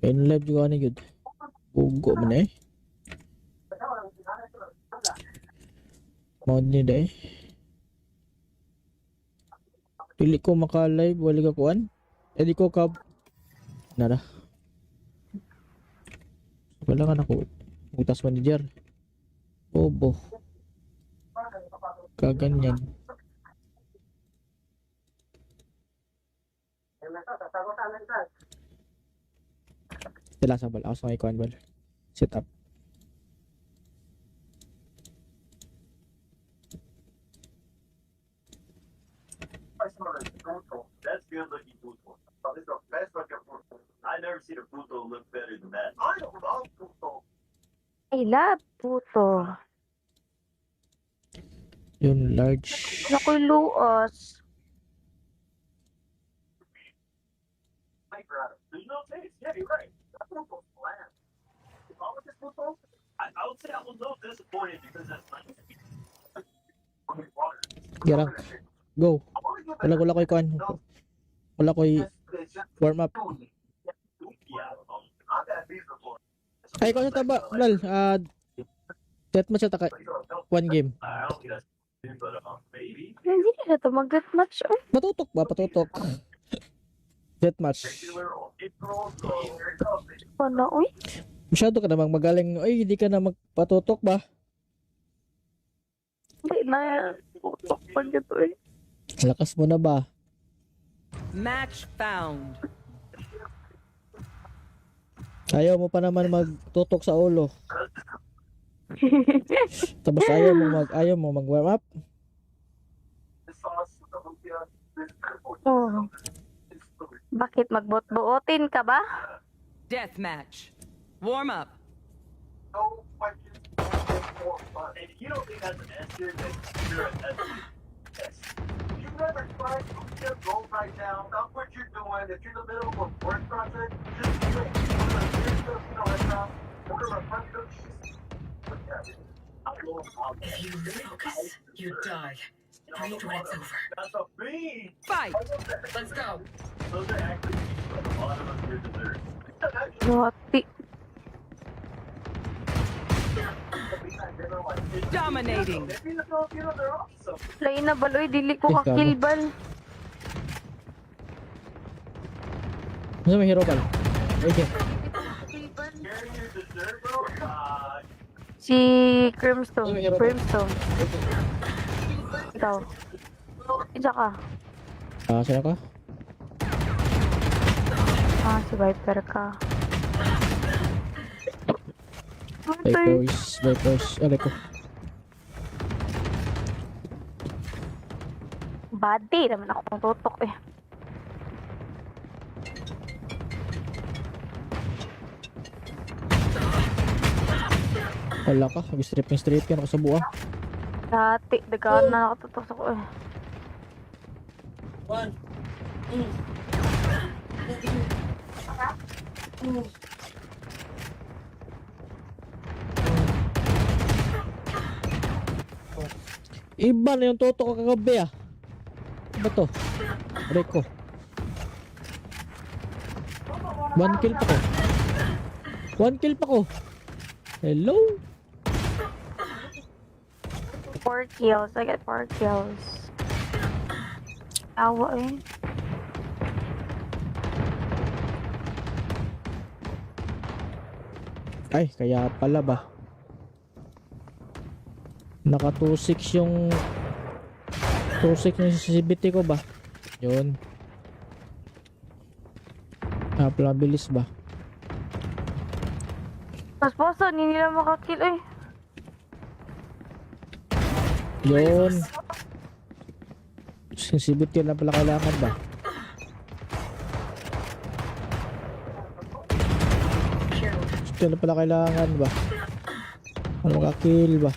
In live juga ni gud. Bugo man eh. Mod ni day. Dili ko maka-live wala ka kuan. Di ko ka nara. Wala ka na ko. Utas manager. Bobo. Kaganyan. Sila sa bal. Ako sa ikuan bal. Set up. That's good looking Pluto. It's the best looking Pluto. I never seen a Pluto look better than that. I love Pluto. I love puto. Yun large. Nakoy luos. There's no taste. Yeah, you're right. That Pluto's bland. If I was this Pluto, I would say I was a little disappointed because that's nice. Gerang. Go. Wala ko ikuan. Wala ko warm up. Ay ko sa taba, lal. Set match ata ka. One game. Hindi na ito mag-deathmatch. Patutok ba? Patutok. Set match. Ano, uy? Masyado ka namang magaling. Ay, hindi ka na magpatutok ba? Hindi na. Putok pa ito eh. Lakas mo na ba? Match found. Ayaw mo pa naman magtutok sa ulo. Tapos ayaw mo mag warm up. Oh. Bakit magbot-buotin ka ba? Deathmatch. Warm up. No questions. And if you don't think that's an answer, then you're an yes. If you've never tried to get gold right now, that's what you're doing. If you're in the middle of a work project, just do it. Right now, If you lose focus, you die. Read when it's over. that's a bean. Fight. Let's go. Those are actually a lot of us here deserve. Roti. Dominating. Lain na baloy, dili ko kakilbal. Ano may hero ka? Okay. Si Crimstone. Crimstone. Ikaw. Isa ka. Sino ka? Si Viper ka. Patay. Vipers. Alay ko. Body naman akong tutok eh. Wala ka. Strip ka na sa buha. Dati, dagaan na nakatutok ako eh. Iba na yung toto ko kagabi ah. Ano ba to? Reko. 1 kill pa ko. 1 kill pa ko. Hello? 4 kills. I get 4 kills. Awa eh. Ay, kaya pala ba? Naka 2.6 yung 2.6 yung CCTV ko ba? Yun. Pala bilis ba? Mas bosa, hindi nila makakill eh. Yun. CCTV ko lang pala kailangan ba? Ito na pala kailangan ba? Ano makakill ba?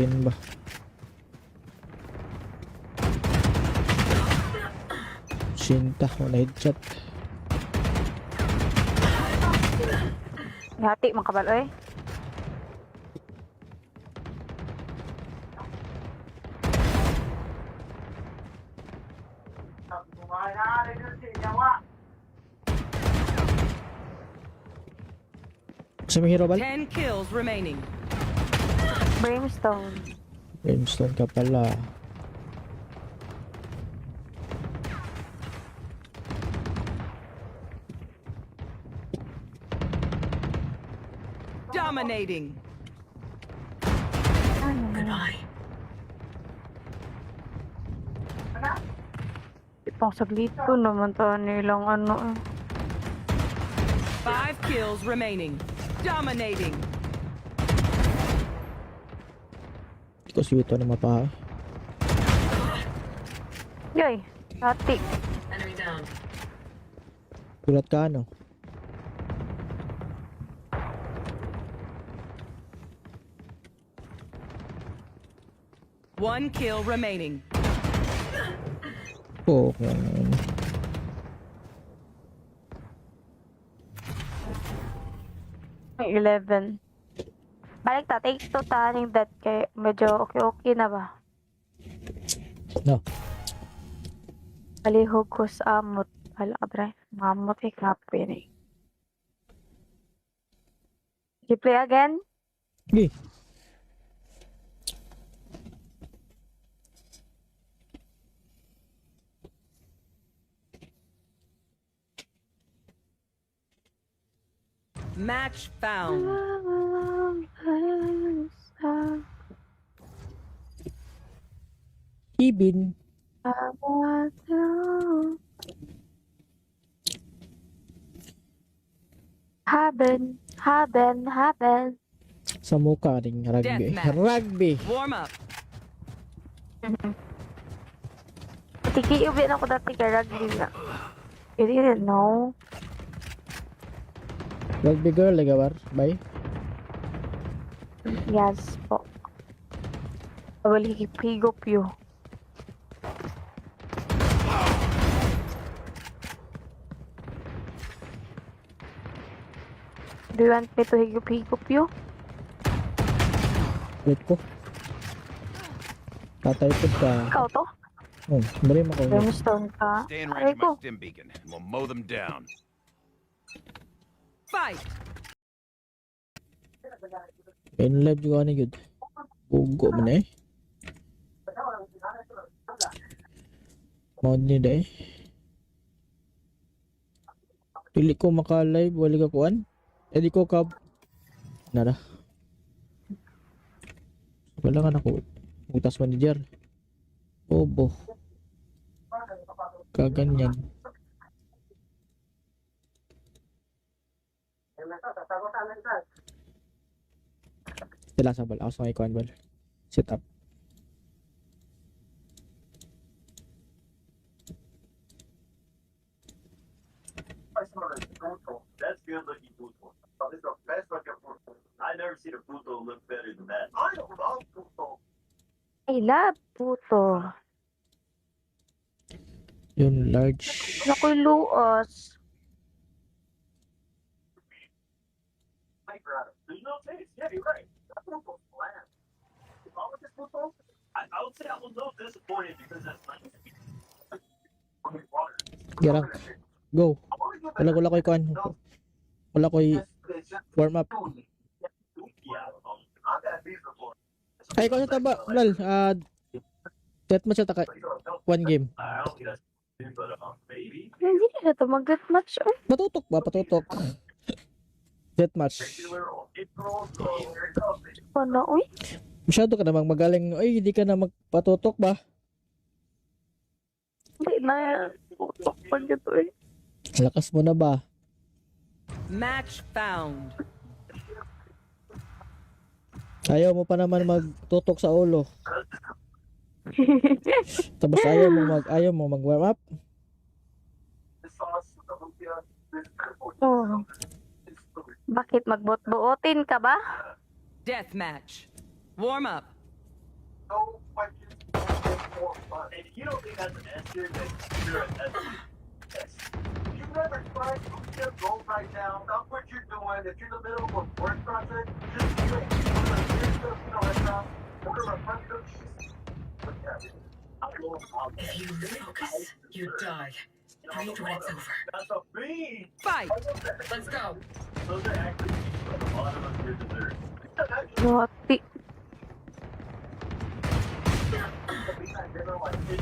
Ba? Sinta, wala headshot. Hati, makabal eh. Sa may hero bal? 10 kills remaining. Brimstone. Brimstone ka pala. Dominating. Goodbye. Ipang saglito naman to nilang ano. 5 kills remaining. Dominating. Hindi ko siwito na mapa. Yoy, hati. Enemy down. Gulat ka ano? One kill remaining. Oo. 11. Balik ta, take 2 taning dead kay medyo okay na ba? No. Palihog ko sa amot. Hala ka bre, mamot eh kapin eh. You play again? Sige. Match found. Ibin. Haben. Sa mukha ring rugby. Deathmatch. Rugby. Warm up. Tiki-ubi na ko dati kay rugby na. You didn't know. Rugby girl, ligawar. Bye. Yes po. Wali higop yo. Do you want me to higop you? Wait ko. Tatay po ka. Ikaw to? Oh, bari mo ko. Brimstone ka? Stay in Aray range of ko. my stim beacon, and we'll mow them down. Fight. In live juga ni gud. Bugo man eh. Mau ni dai. Pili ko maka-live wali ka kuan. Edi ko ka nada. Wala ka ako. Utas manager. Bobo. Kaganyan. Sila sa bal. Ako sa may kuan bal. Set up. That's good looking Puto. It's the best looking Puto. I never seen a Puto look better than that. I don't love Puto. I love puto. Yun large. Nakoy luos. There's no taste. Yeah, you're right. That Puto's bland. If I was this Puto, I would say I was a little disappointed because that's nice. Gerang. Go. Wala ko'y kuan. Wala ko'y warm up. Ay ko sa taba. Lal. Deathmatch ata ka. One game. Hindi na to mag-match. Oh. Patutok ba? Patutok. Deathmatch. Ano, uy? Masyado ka namang magaling. Ay, hindi ka na magpatutok ba? Hindi na. Putok pa dito eh. Lakas mo na ba? Match found. Ayaw mo pa naman magtutok sa ulo. Tapos ayaw mo mag warm up. Oh. Bakit magbot-buotin ka ba? Deathmatch. Warm up. No questions, more fun. And if you don't think that's an answer, then you're an yes. You never tried to just go right now, stop what you're doing. If you're in the middle of a work project, just do it. If you focus, you die. Breathe when it's over. That's a bean. Fight. Let's go. Those are actually at the bottom of your dessert. Yati.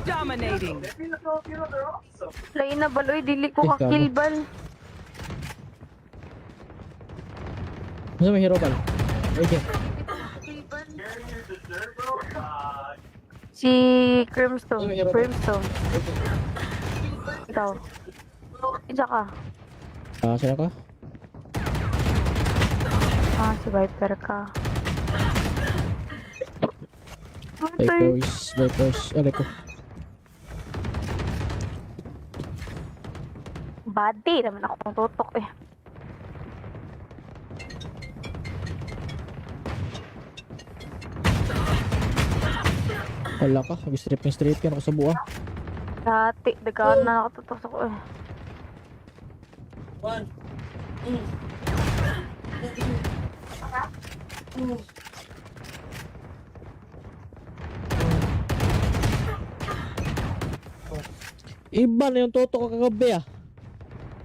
Dominating. Maybe the Filipinos are awesome. Lain na baloy, dili ko Eh, kakilbal. Ano may hero bal? Okay. Sharing your dessert, bro? Si Crimstone. Ano, hero ba? Brimstone. Ikaw. Isa ka. Sino ka? Si Viper ka. Matay. Vipers. Alay ko. Body naman akong tutok eh. Wala ka. Strip yan ako sa buha. Dati, dagaan na nakatutok ako eh. Iba na yung toto ko kagabi ah.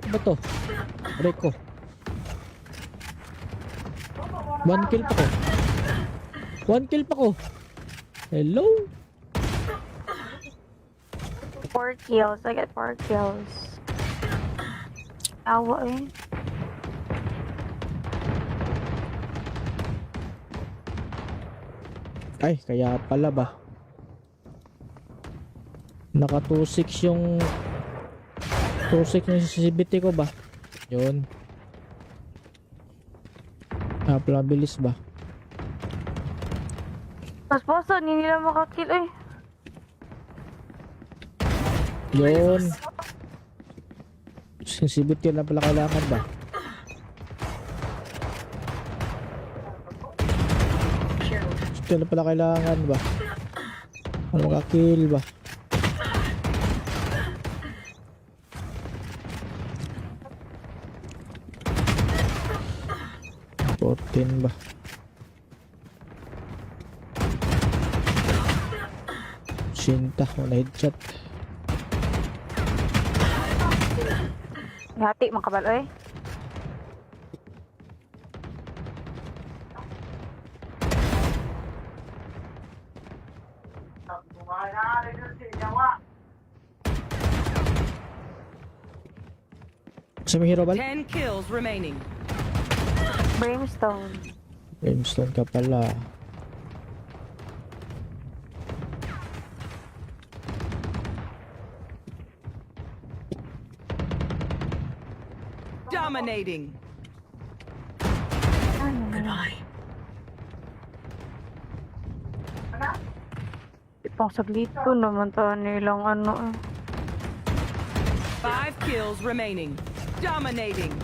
Ano ba to? Break ko. 1 kill pa ko. 1 kill pa ko. Hello? 4 kills. I get 4 kills. Awa eh. Ay, kaya pala ba? Naka 2.6 yung 2.6 yung CCTV ko ba? Yun. Pala bilis ba? Mas poso, hindi nila makakill eh. Yun. Sensitivity lang pala kailangan ba? Ito lang pala kailangan ba? Ano makakill ba? Ba? Sinta, wala headshot. Hati, makabalo eh. Sa may hero bal? 10 kills remaining. Brimstone. Brimstone ka pala. Dominating. Goodbye. Ipang saglito naman to nilang ano eh. 5 kills remaining. Dominating.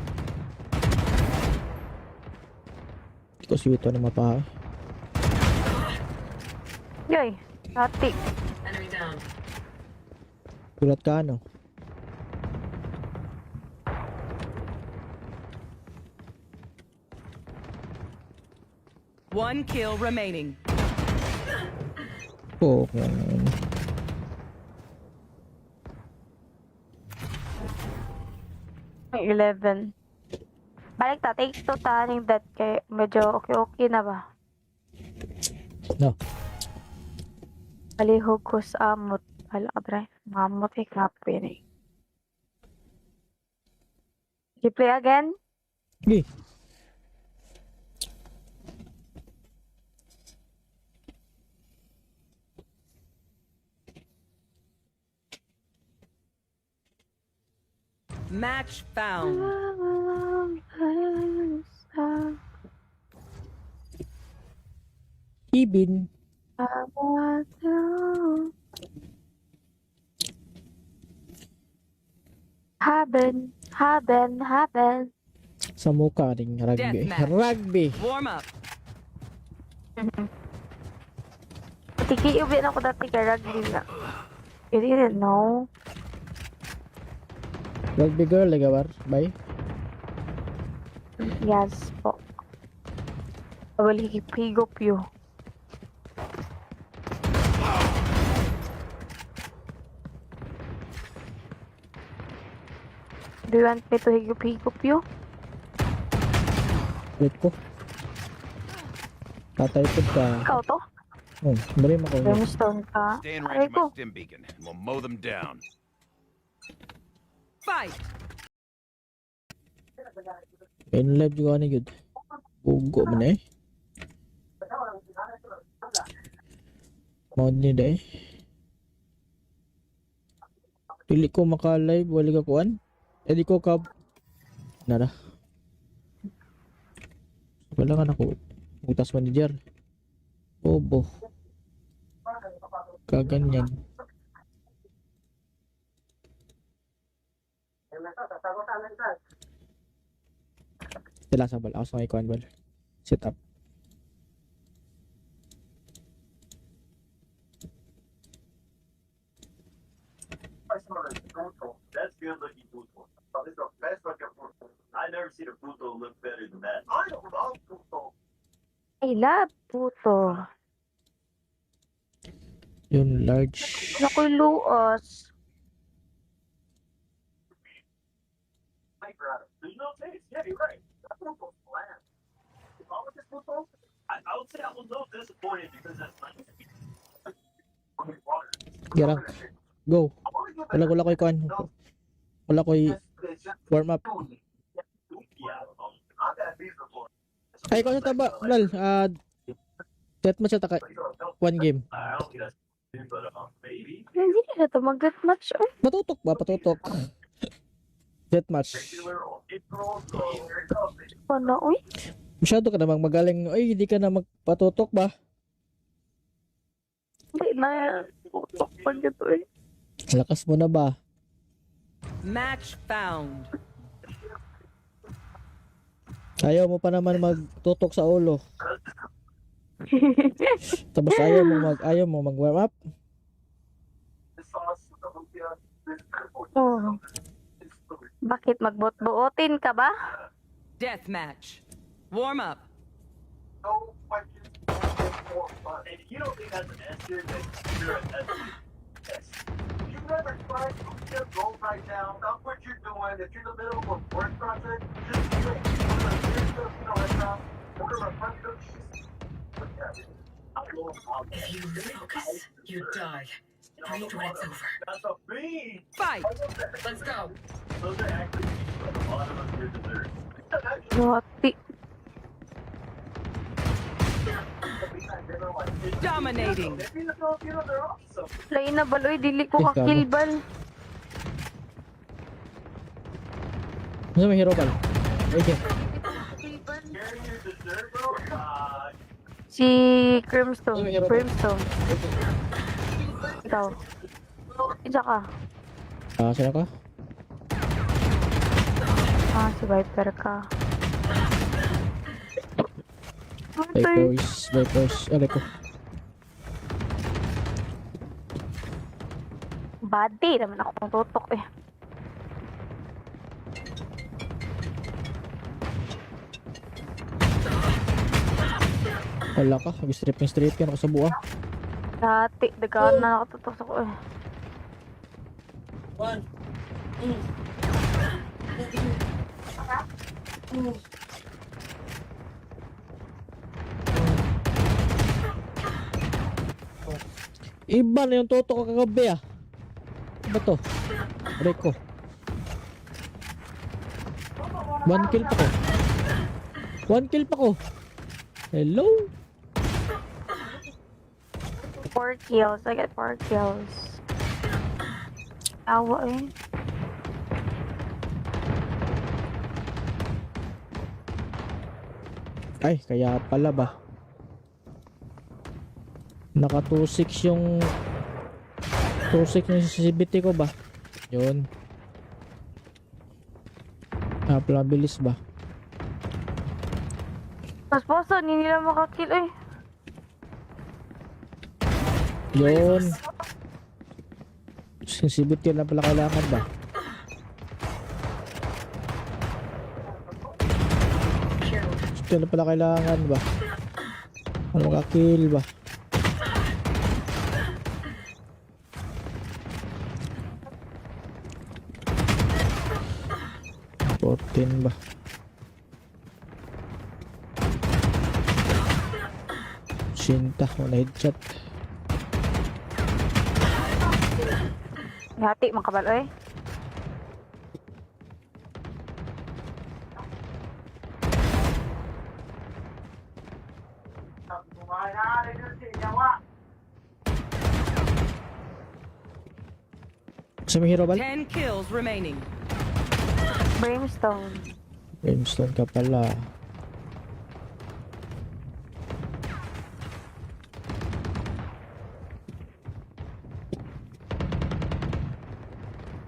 Hindi ko sweet na mapa. Yoy, hati. Enemy down. Gulat ka ano? One kill remaining. Okay. 11. Balik ta, take 2 taning dead kay medyo okay na ba? No. Palihog ko sa amot. Wala ka dre. Mamot eh, kapin eh. You play again? Sige. Match found. Ibin. Haben. Sa mukha ring rugby. Deathmatch. Rugby. Warm up. Tiki, ubi na ako dati kay rugby na. You didn't know? Rugby girl, ligawar. Bye. Yes po. I will higop you. Do you want me to higup-higup you? Wait ko. Tataypod ka. Ikaw to? Oh, marim ako. Brimstone ka? Stay in Aray range of ko. my stim beacon, and we'll mow them down. Fight. In live juga ni good. Bugo man eh. Mod ni day. Pili ko maka-live wala ka kuan. Di ko ka nara. Wala ka na ko. Utas manager. Bobo. Kaganyan. Sila sa bal. Ako sa may kuan bal. Set up. That's good looking Pluto. It's the best looking Pluto. I never seen a Pluto look better than that. I love Pluto. I love puto. Yun large. Nakoy luos. There's no taste. Yeah, you're right. That Pluto's bland. If I was this Pluto, I would say I was a little disappointed because that's not water. Gerang. Go. Wala ko'y kuan. Wala ko'y warm up. Yeah, I'm that beef before. Ay, ko sa taba. Lal. Set mo siya taka. One game. I don't think that's but maybe. Hindi na ito mag-deathmatch. Oh. Patutok ba? Patutok. Set match. Ano, uy? Masyado ka namang magaling. Ay, hindi ka na magpatutok ba? Hindi na. Pag ito eh. Lakas mo na ba? Match found. Ayaw mo pa naman magtutok sa ulo. Tapos ayaw mo mag warm up. Oh. Bakit magbot-buotin ka ba? Deathmatch. Warm up. No questions, more fun. And if you don't think that's an answer, then you're an yes. If you've never tried to just go right now, stop what you're doing. If you're in the middle of a work project, just do it. Right now, order a bunch of If you lose focus, you die. Read when it's over. That's a bean! Fight. Let's go. Those are actually at the bottom of your dessert. Naughty. Dominating. If you're Filipino, they're awesome. Lain na baloy, dili ko kakilbal. Ano may hero pal? Okay. Sharing your dessert, bro? Si Crimstone. Crimstone. Ikaw. Isa ka. Sino ka? Si Viper ka. Vipers. Alay ko. Body naman akong tutok eh. Wala ka. Strip ka na ako sa buha. Dati, dagaan na nakatutok sa ko eh. Iba na yung toto ko kagabi ah. Ano ba to? Aray ko. 1 kill pa ko. 1 kill pa ko. Hello? 4 kills. I get 4 kills. Awa eh. Ay, kaya pala ba? Naka 2-6 yung 2-6 yung CCTV ko ba? Yun. Pala bilis ba? Mas bosa, hindi nila makakill eh. Yun. CCTV ko na pala kailangan ba? Ito na pala kailangan ba? Ano makakill ba? 14 ba? Sinta, wala headshot. Hati, makabal, oy. Sa may hero bal? 10 kills remaining. Brimstone. Brimstone ka pala.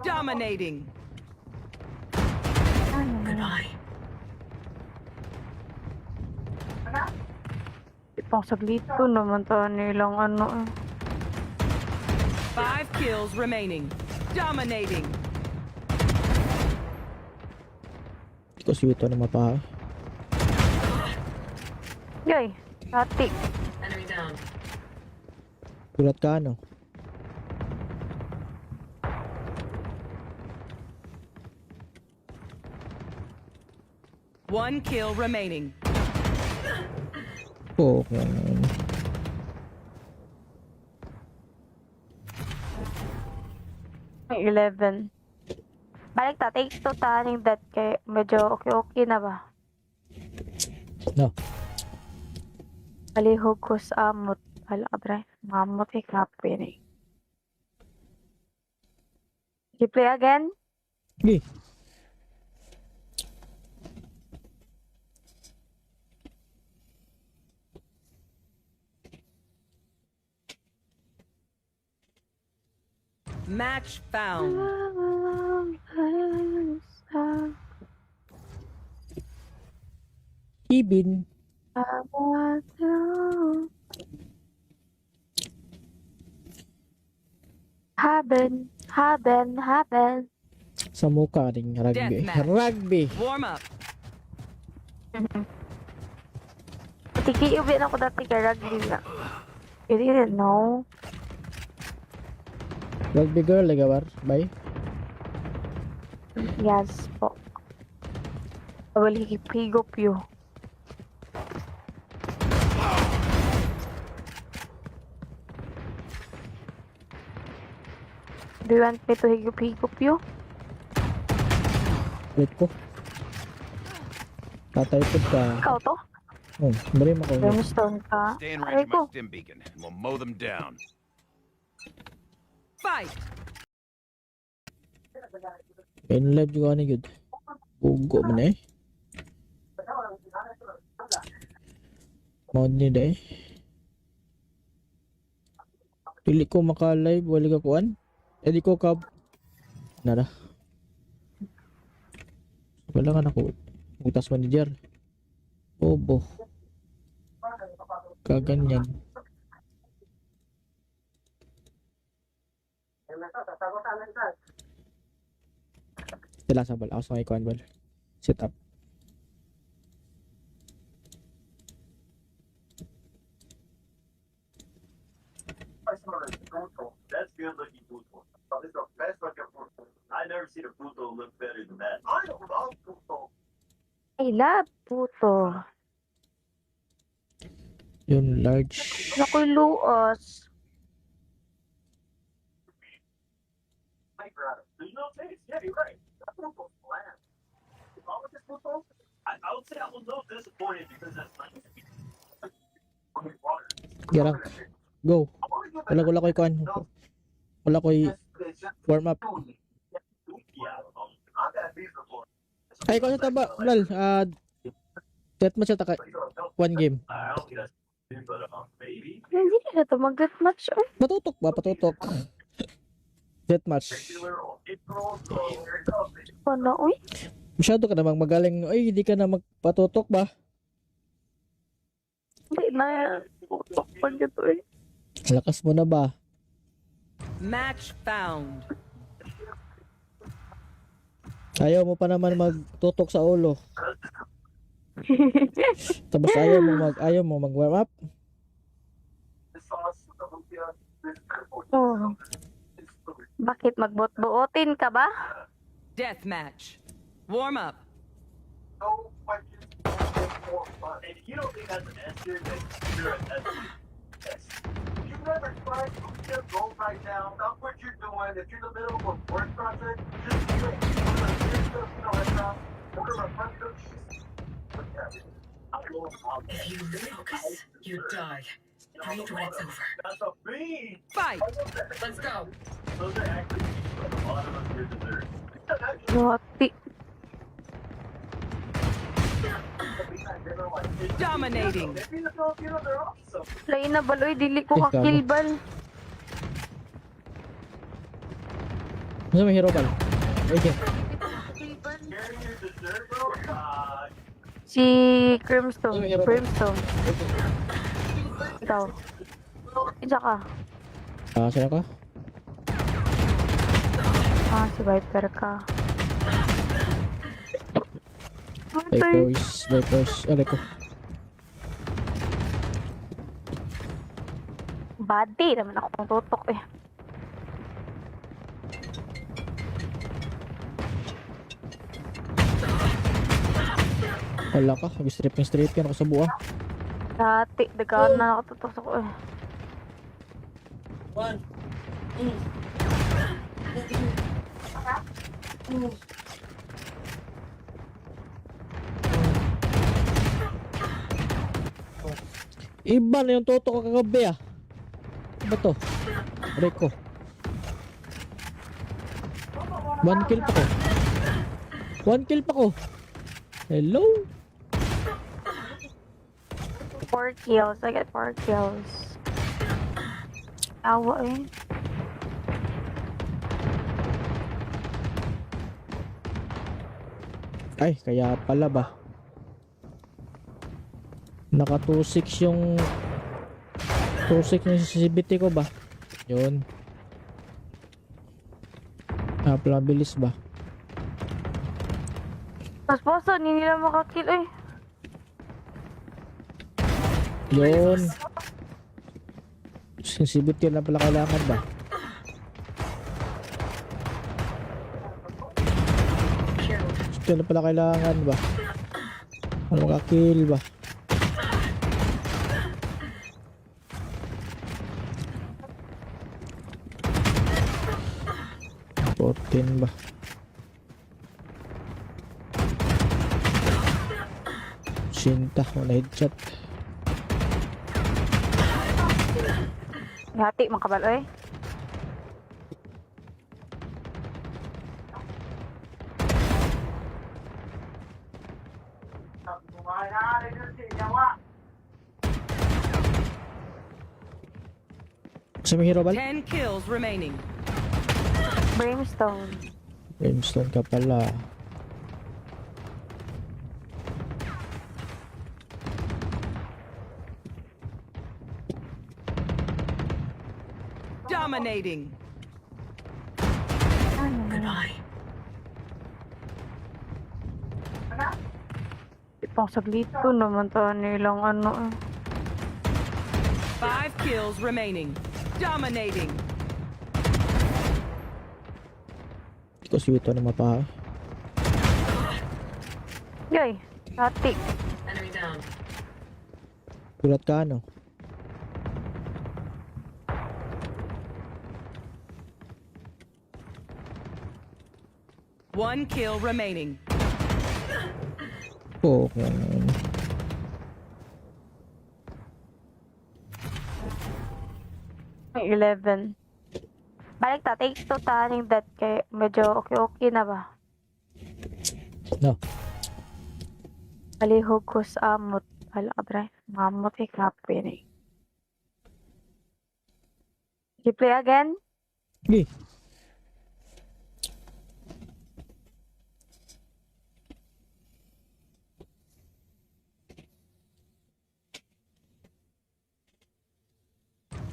Dominating. Goodbye. Ipang saglito naman to nilang ano eh. 5 kills remaining. Dominating. Hindi ko siwito na mapa. Yoy, hati. Enemy down. Gulat ka ano? One kill remaining. Oo. 11. Balik ta, take 2 ta ning dead kay medyo okay na ba? No. Palihog ko sa amot. Hala ka pre, mamot eh kape eh. You play again? Sige. Match found. Ibin. Haben. Sa mukha ring rugby. Deathmatch. Rugby. Warm up. Tiki-uwi na ko dati kay rugby na. You didn't know? Rugby girl, ligawar. Bye. Yes po. Wali higop yo. Do you want me to higop you? Wait ko. Tatay po ka. Ikaw to? Oh, bari mo ko. Brimstone ka? Stay in Aray range of ko. my stim beacon, and we'll mow them down. Fight. In live juga ni gud. Bugo man eh. Mau ni dai. Pili ko maka-live wala ka kuan. Edi ko ka nara. Wala ka nako. Utas manager. Bobo. Kaganyan. Sila sa bal. Ako sa may kuan bal. Set up. That's good looking Pluto. It's the best looking Pluto. I never seen a Pluto look better than that. I love Pluto. I love puto. Yun large. Nakoy luos. There's no taste. Yeah, you're right. That Pluto's bland. If I was this Pluto, I would say I was a little disappointed because that's not water. Gerang. Go. Wala ko'y kuan. Wala ko'y warm up. Yeah, I've had these before. Ay ko sa taba. Lal. Death match ata ka. One game. I don't think that's but maybe. Hindi na to mag match. Oh. Patutok ba? Patutok. Death match. Regular or April, so here it comes. Ano, uy? Masyado ka namang magaling. Ay, hindi ka na magpatutok ba? Hindi na. Putok pa dito eh. Lakas mo na ba? Match found. Ayaw mo pa naman magtutok sa ulo. Tapos ayaw mo mag warm up. This sauce, the lumpia, this purple. Oh. Bakit magbot-buotin ka ba? Death match. Warm up. no questions, no more fun. And if you don't think that's an answer, then you're an yes. If you've never tried, just go right now. Stop what you're doing. If you're in the middle of a work project, just do it. Order a Filipino restaurant, order a French cookies. If you focus, you die. Breathe when it's over. That's a bean. Fight! Let's go. Those are actually at the bottom of your dessert. Yati. Dominating. Maybe the Filipinos are awesome. Lain na baloy, dili ko Eh, kakilbal. Ano may hero bal? Okay. Sharing your dessert, bro? Si Crimstone. Brimstone. Ikaw. Isa ka. Sino ka? Si Viper ka. Matay. Vipers. Alay ko. Body naman akong tutok eh. Wala ka. Strip yan ako sa buha. Dati, dagaan na nakatutok ako eh. Iba na yung toto ko kagabi ah. Ano to? Rico. 1 kill pa ko. 1 kill pa ko. Hello? 4 kills. I get 4 kills. Awa eh. Ay, kaya pala ba? Naka 2.6 yung 2.6 yung CCTV ko ba? Yun. Pala bilis ba? Mas poso, hindi nila makakill eh. Yun. CCTV na pala kailangan ba? Ito na pala kailangan ba? Ano makakill ba? Ba? Sinta, wala headshot. Hati, makabalo eh. Sa may hero bal? 10 kills remaining. Brimstone. Brimstone ka pala. Dominating. Goodbye. Ipang saglit ko naman to nilang ano eh. 5 kills remaining. Dominating. Hindi ko sweet na mapa. Yoy, hati. Enemy down. Gulat ka ano? One kill remaining. Okay. 11. Balik ta, take 2 taning dead kay medyo okay na ba? No. Palihog ko sa amot. Wala ka dre. Mamot eh, kape na eh. You play again? Sige.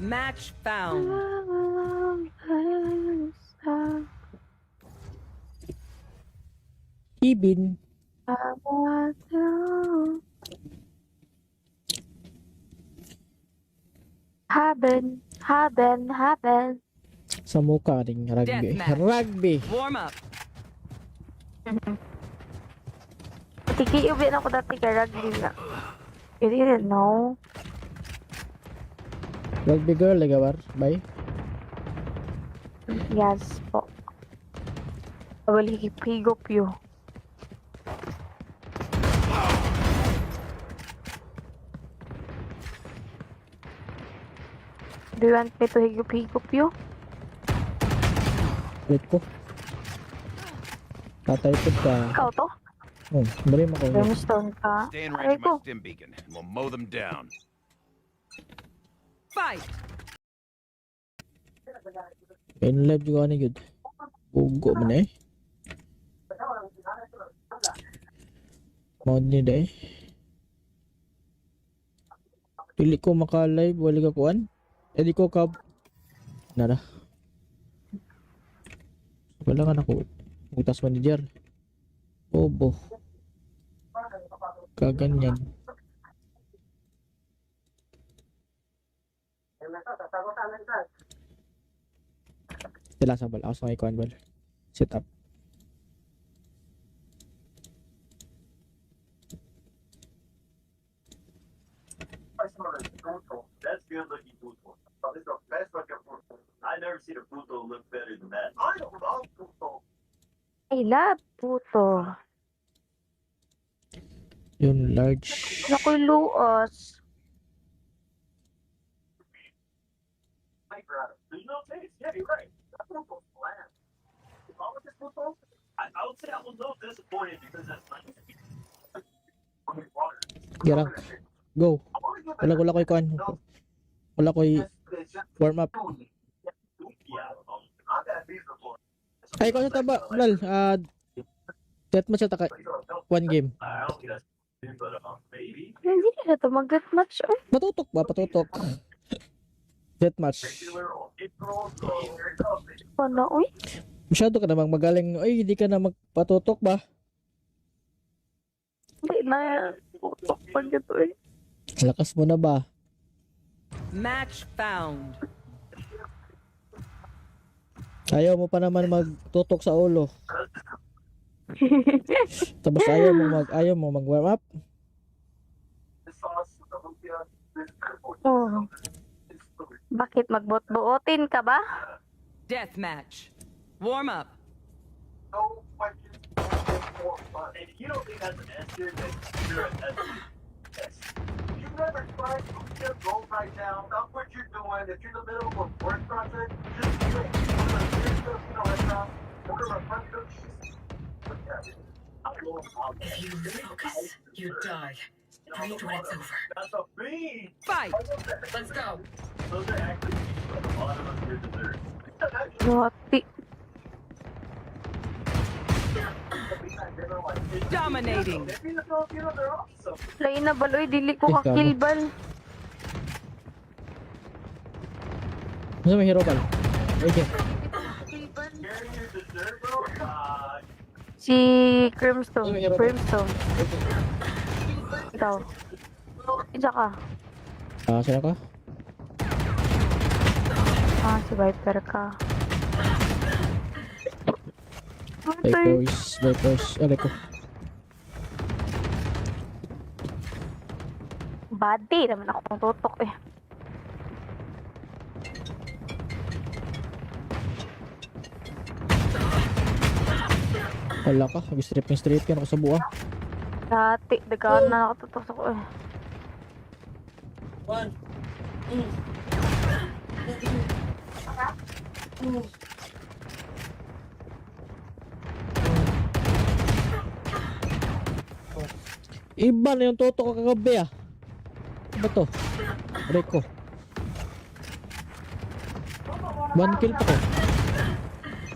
Match found. Ibin. Haben. Sa mukha ring rugby. Deathmatch. Rugby. Warm up. Sige, ubi na ako dati kay rugby na. You didn't know. Rugby girl, ligawar. Bye. Yes po. I will higop you. Do you want me to higop you? Wait ko. Tataypod ka. Ikaw to? Oh, bari mo ko. Brimstone ka? Stay in Aray range of ko. my stim beacon, and we'll mow them down. Fight. In live juga ni good. Bugo man eh. Mod ni day. Pili ko maka-live wala ka kuan. Edi ko ka nada. Wala ka na ko. Utas manager. Bobo. Kaganyan. Sila sa bal. Ako sa may kuan bal. Set up. That's good looking Pluto. It's the best looking Pluto. I never seen a Pluto look better than that. I love Pluto. I love puto. Yun large. Nakoy luos. There's no taste. Yeah, you're right. That Pluto's bland. If I was this Pluto, I would say I was a little disappointed because that's nice. Gerang. Go. Wala ko'y kuan. Wala ko'y warm up. Ay ko sa taba. Lal. Set mo siya taka. One game. Hindi na ito mag-deathmatch. Patutok ba? Patutok. Deathmatch. Ano, uy? Masyado ka namang magaling. Ay, hindi ka na magpatutok ba? Hindi na. Pag ito eh. Lakas mo na ba? Match found. Ayaw mo pa naman magtutok sa ulo. Tapos ayaw mo mag warm up. Oh. Bakit magbot-buotin ka ba? Deathmatch. Warm up. No questions, more fun. And if you don't think that's an answer, then you're an yes. If you've never tried to just go right now, stop what you're doing. If you're in the middle of a work project, just do it. Right now, order a bunch of If you lose focus, you die. Read when it's over. That's a bean. Fight. Let's go. Those are actually a lot of us here dessert. Roti. Dominating. Lain na baloy, dili ko kakilbal. Ano may hero pal? Okay. Si Crimstone. Crimstone. Ikaw. Isa ka. Sino ka? Si Viper ka. Vipers. Aray ko. Body naman akong tutok eh. Wala ka. Strip ka na ako sa buha. Dati, dagaan na nakatutok ako eh. Iba na yung toto ko kagabi ah. Ano ba to? Aray ko. 1 kill pa ko.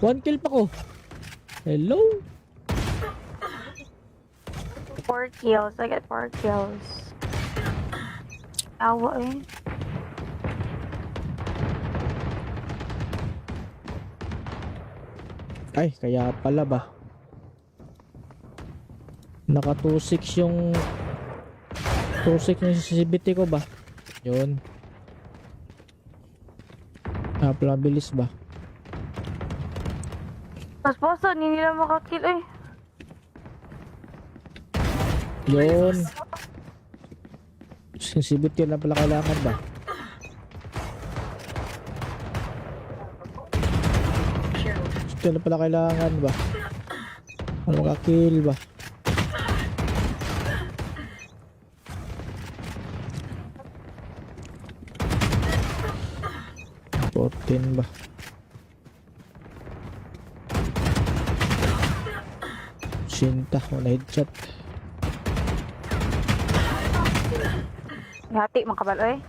1 kill pa ko. Hello? 4 kills. I get 4 kills. Awa eh. Ay, kaya pala ba? Naka 2-6 yung 2-6 yung CCTV ko ba? Yun. Pala bilis ba? Mas bosa, hindi nila makakill eh. Yun. Sensitivity lang pala kailangan ba? Killed. Ito lang pala kailangan ba? Ano makakill ba? Fourteen ba? Sinta, wala headshot. Hati, makabal, oy.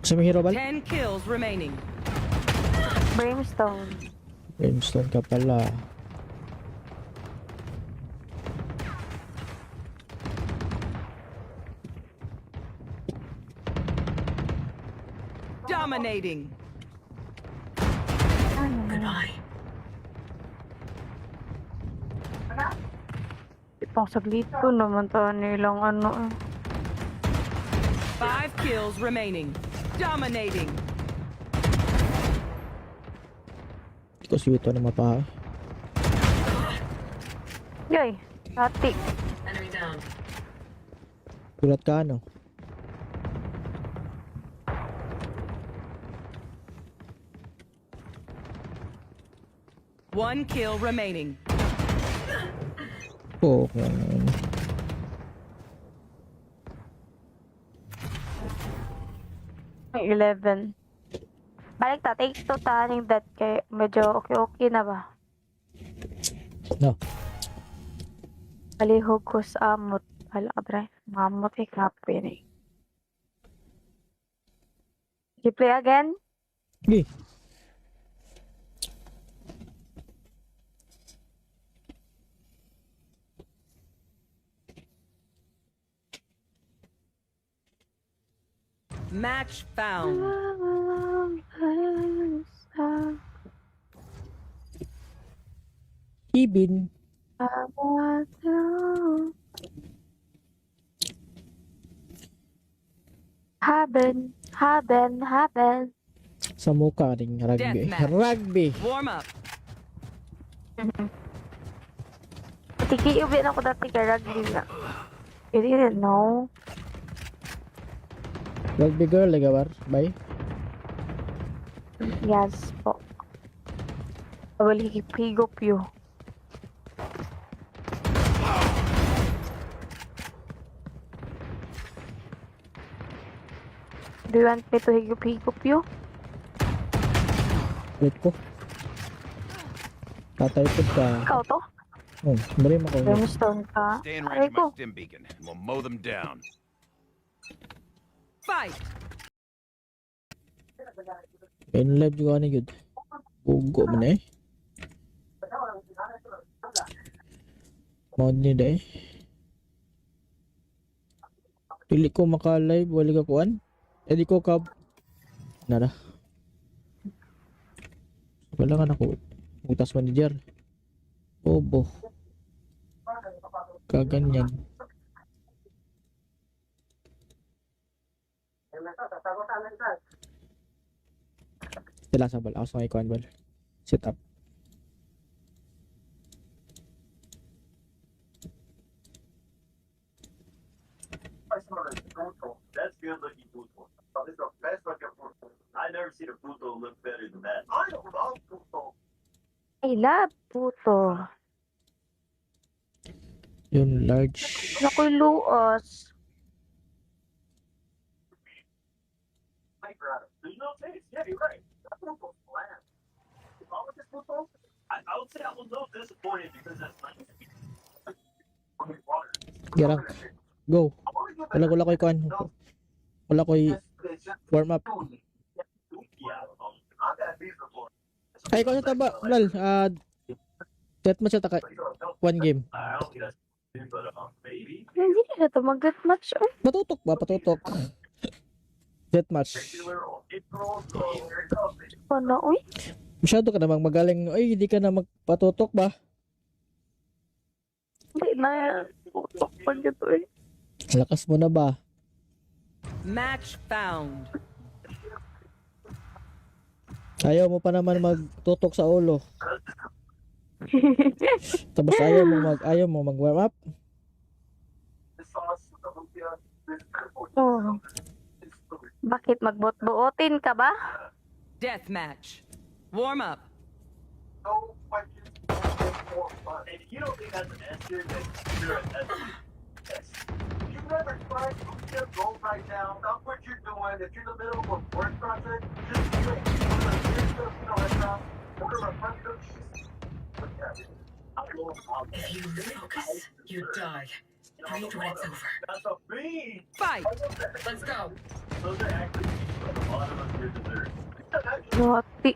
Sa may hero bal? 10 kills remaining. Brimstone. Brimstone ka pala. Dominating. Goodbye. Ipang saglito naman to nilang ano eh. 5 kills remaining. Dominating. Hindi ko siwito na mapa. Yoy, hati. Enemy down. Gulat ka ano? One kill remaining. Oo, kung ano. May 11. Balik ta, take 2 ta ng dead kay medyo okay na ba? No. Palihog ko sa amot. Hala ka dre. Mamot eh, kape eh. You play again? Sige. Match found. Ibin. Haben. Sa mukha ring rugby. Deathmatch. Rugby. Warm up. Tiki-ubi na ako dati kay rugby na. You didn't know. Rugby girl, ligawar. Bye. Yes po. Wali higop yo. Do you want me to higop you? Wait ko. Tatay po ka. Ikaw to? Oh, bari mo ko. Brimstone ka? Stay in Aray range of ko. my stim beacon, and we'll mow them down. Fight. In live juga na yun. Bugo mo na eh. Maud niya eh. Pili ko maka-live, wali ka kuan. Eh di ko ka... Nara. Wala ka na ko. Utas manager. Bobo. Kaganyan. Sila sa bal. Ako sa may kuan bal. Set up. That's good looking Pluto. It's the best looking Pluto. I never seen a Pluto look better than that. I don't love Pluto. I love puto. Yun, large. Nakoy luos. There's no taste. Yeah, you're right. That Pluto's bland. If I was this Pluto, I would say I was a little disappointed because that's nice. Water. Gerang. Go. I wanna give Wala ko'y kuan. Wala ko'y warm up. Yeah, I'm that beef before. Ay, ko sa taba. Lal. Death match ata ka. One game. I don't think that's but maybe. Hindi na to mag match. Oh. Patutok ba? Patutok. Death match. Regular or April, so here it comes. Ano, uy? Masyado ka namang magaling. Ay, hindi ka na magpatutok ba? Hindi na. Putok pa dito eh. Lakas mo na ba? Match found. Ayaw mo pa naman magtutok sa ulo. Tapos ayaw mo mag-warm up. This sauce, the lumpia, this Oh. Bakit magbot-buotin ka ba? Deathmatch. Warm up. no questions, more fun. And if you don't think that's an answer, then you're an yes. If you've never tried to just go right now, stop what you're doing. If you're in the middle of a work project, just do it. Order a beer, restaurant, order a friend cookies. If you focus, you die. Breathe when it's over. That's a bean. Fight. Let's go. Those are actually at the bottom of your dessert. Yoti.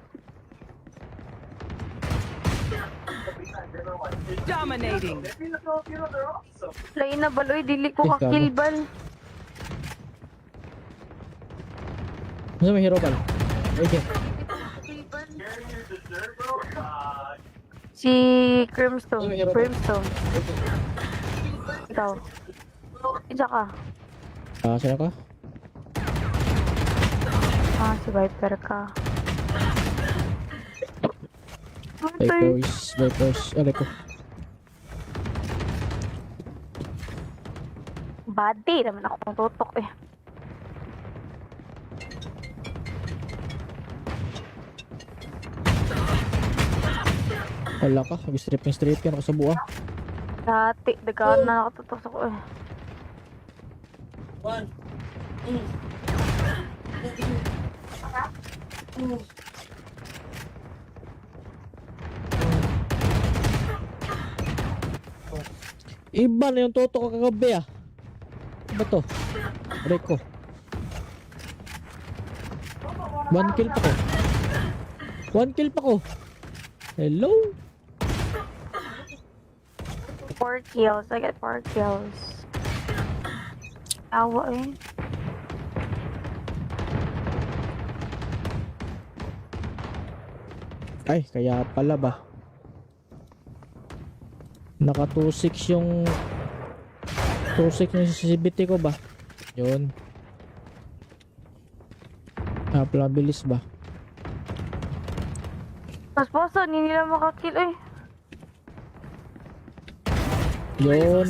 Dominating. Maybe the Filipino, they're awesome. Lain na baloy, dili ko Ikaw. kakilbal. Ano may hero bal? Okay. Sharing your dessert, bro? Si Crimstone. Brimstone. Ikaw. Isa ka. Sino ka? Si Viper ka. Matay. Vipers. Alay ko. Body naman akong tutok eh. Wala ka. Strip yan ako sa buha. Dati, dagaan na nakatutok ako eh. Iba na yung tutok ko kagabi ah. Ano ba to? Break ko. 1 kill pa ko. 1 kill pa ko. Hello? 4 kills. I get 4 kills. Awa eh. Ay, kaya pala ba? Naka 2.6 yung 2.6 yung CCTV ko ba? Yun. Pala bilis ba? Mas poso, hindi nila makakill eh. Yun.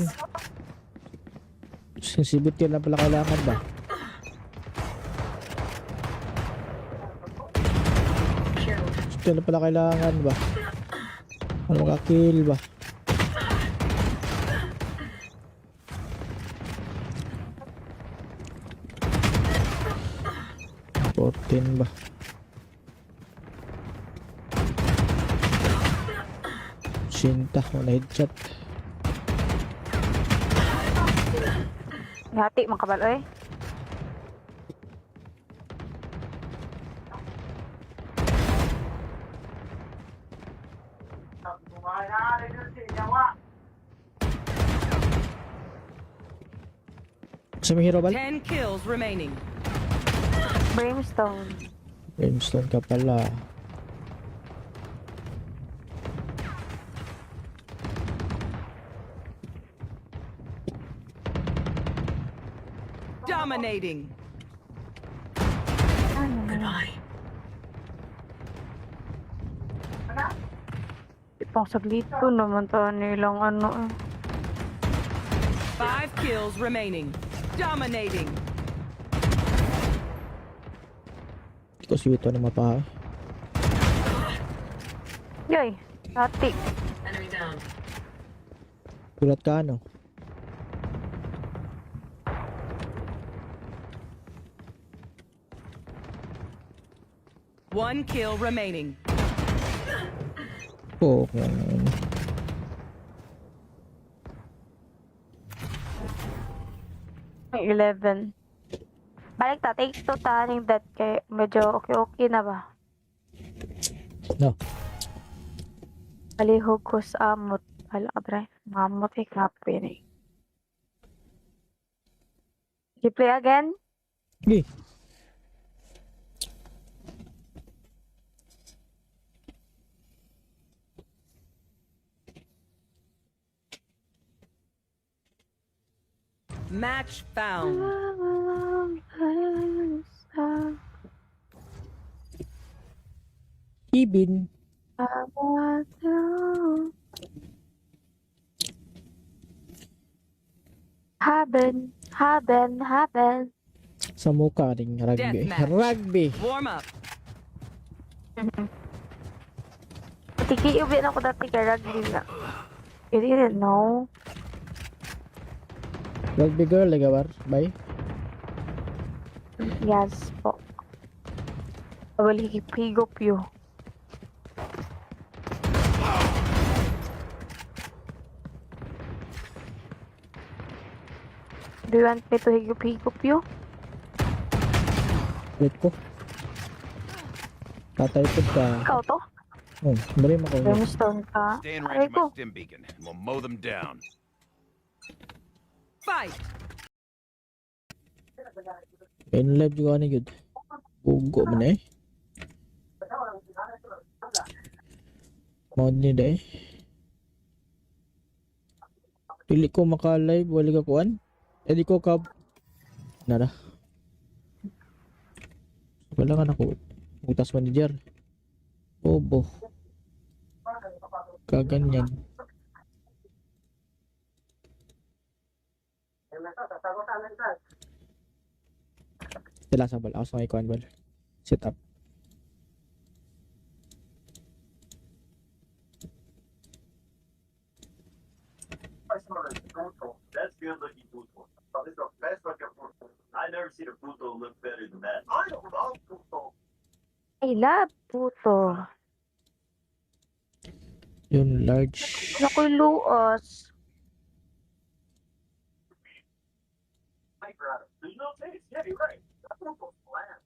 CCTV lang pala kailangan ba? Ito na pala kailangan ba? Ano makakill ba? Ba? Sinta, wala headshot. Hati, makabalo eh. Sa may hero bal? 10 kills remaining. Brimstone. Brimstone ka pala. Dominating. Goodbye. Ipang saglito naman to nilang ano eh. 5 kills remaining. Dominating. Hindi ko sweet na mapa. Yoy, hati. Enemy down. Gulat ka ano? One kill remaining. Oo. 11. Balik ta, take 2 taning dead kay medyo okay na ba? No. Palihog ko sa amot. Wala ka dre. Mamot eh, kape eh. You play again? Sige. Match found. Ibin. Haben. Sa mukha ring rugby. Deathmatch. Rugby. Warm up. Tikiubin ako dati kay rugby na. You didn't know. Rugby girl, ligawar. Bye. Yes po. I will higop you. Do you want me to higop you? Wait ko. Tatay po ka. Ikaw to? Oh, bari mo ko. Brimstone ka? Stay in Aray range of ko. my stim beacon, and we'll mow them down. Fight. In live juga ni good. Bugo man eh. Mod ni day. Pili ko maka-live wala ka kuan. Edi ko ka nada. Wala ka na ko. Utas manager. Bobo. Kaganyan. Sila sa bal. Ako sa may kuan bal. Set up. That's good looking Pluto. It's the best looking Pluto. I never seen a Pluto look better than that. I love Pluto. I love puto. Yun large. Nakoy luos. There's no taste. Yeah, you're right. That Pluto's bland.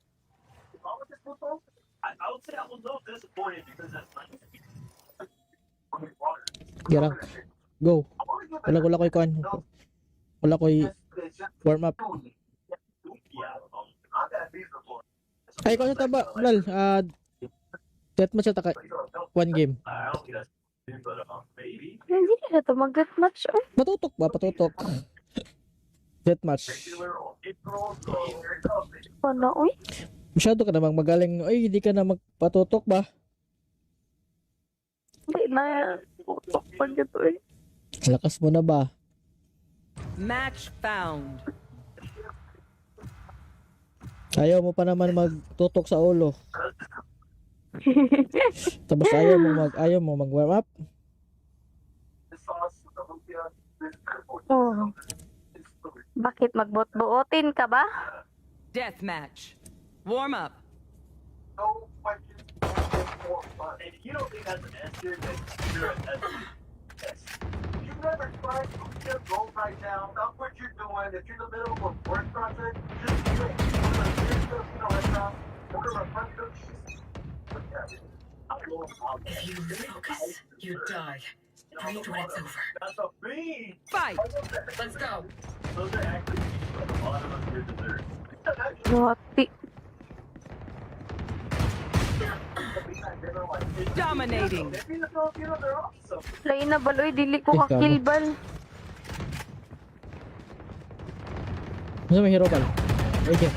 If I was this Pluto, I would say I was a little disappointed because that's nice. Get up. Go. Wala ko'y kuan. Wala ko'y warm up. Ay, kung sa taba, Lal, set mo siya taka, one game. Hindi na ito mag-deathmatch. Oh. Patutok ba? Patutok. Set match. Ano, uy? Masyado ka namang magaling. Ay, hindi ka na magpatutok ba? Hindi na. Pag ito eh. Lakas mo na ba? Match found. Ayaw mo pa naman magtutok sa ulo. Tapos ayaw mo mag warm up. Oh. Bakit magbot-buotin ka ba? Deathmatch. Warm up. No questions, more fun. And if you don't think that's an answer, then you're an yes. If you've never tried to just go right now, stop what you're doing. If you're in the middle of a work project, just do it. If you lose focus, you die. Read when it's over. That's a bean. Fight. Let's go. Those are actually a lot of us here dessert. Naughty. Dominating. Lain na baloy, dili ko kakilbal. Ano may hero pal? Okay.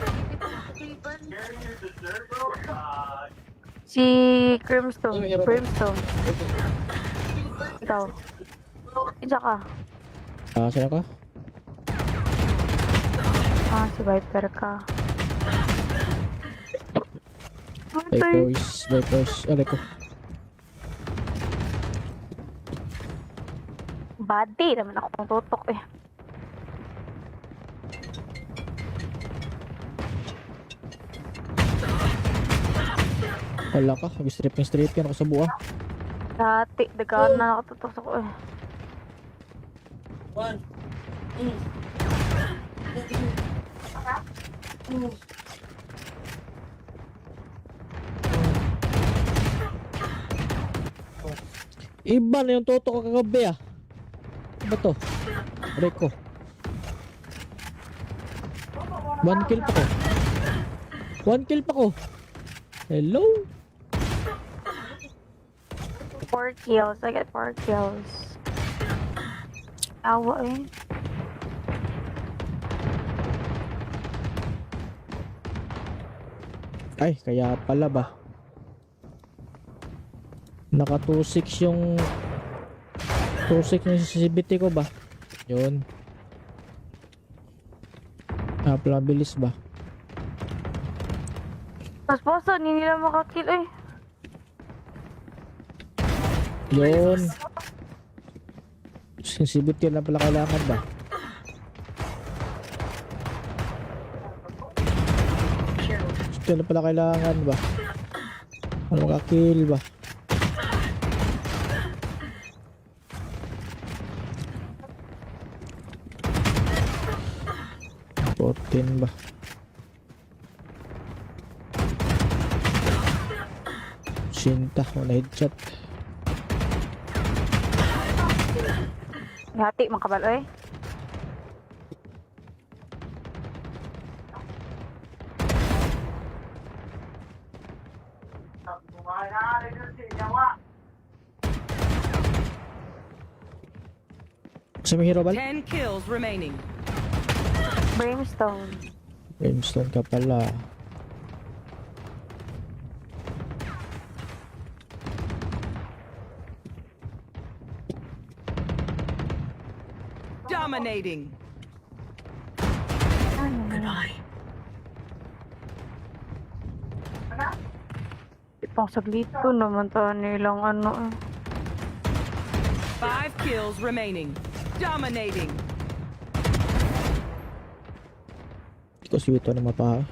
Si Crimstone. Crimstone. Ikaw. Isa ka. Sino ka? Si Viper ka. Vipers. Alay ko. Bad day naman akong tutok eh. Wala ka. Strip ka na ako sa buha. Dati, dagaan na nakatutok ako eh. Iba na yung toto ko kagabi ah. Ano ba to? Reko. 1 kill pa ko. 1 kill pa ko. Hello? 4 kills. I get 4 kills. Awa eh. Ay, kaya pala ba? Naka 2.6 yung 2.6 yung sensitivity ko ba? Yun. Pala bilis ba? Mas boss, hindi nila makakill eh. Yun. Sensitivity lang pala kailangan ba? Killed. Ito lang pala kailangan ba? Ano makakill ba? Ba? Sinta, wala headshot. Hati, makabal eh. Sa may hero bal? 10 kills remaining. Brimstone. Brimstone ka pala. Dominating. Goodbye. Ipang saglito naman to nilang ano eh. 5 kills remaining. Dominating. Hindi ko siwito na mapa.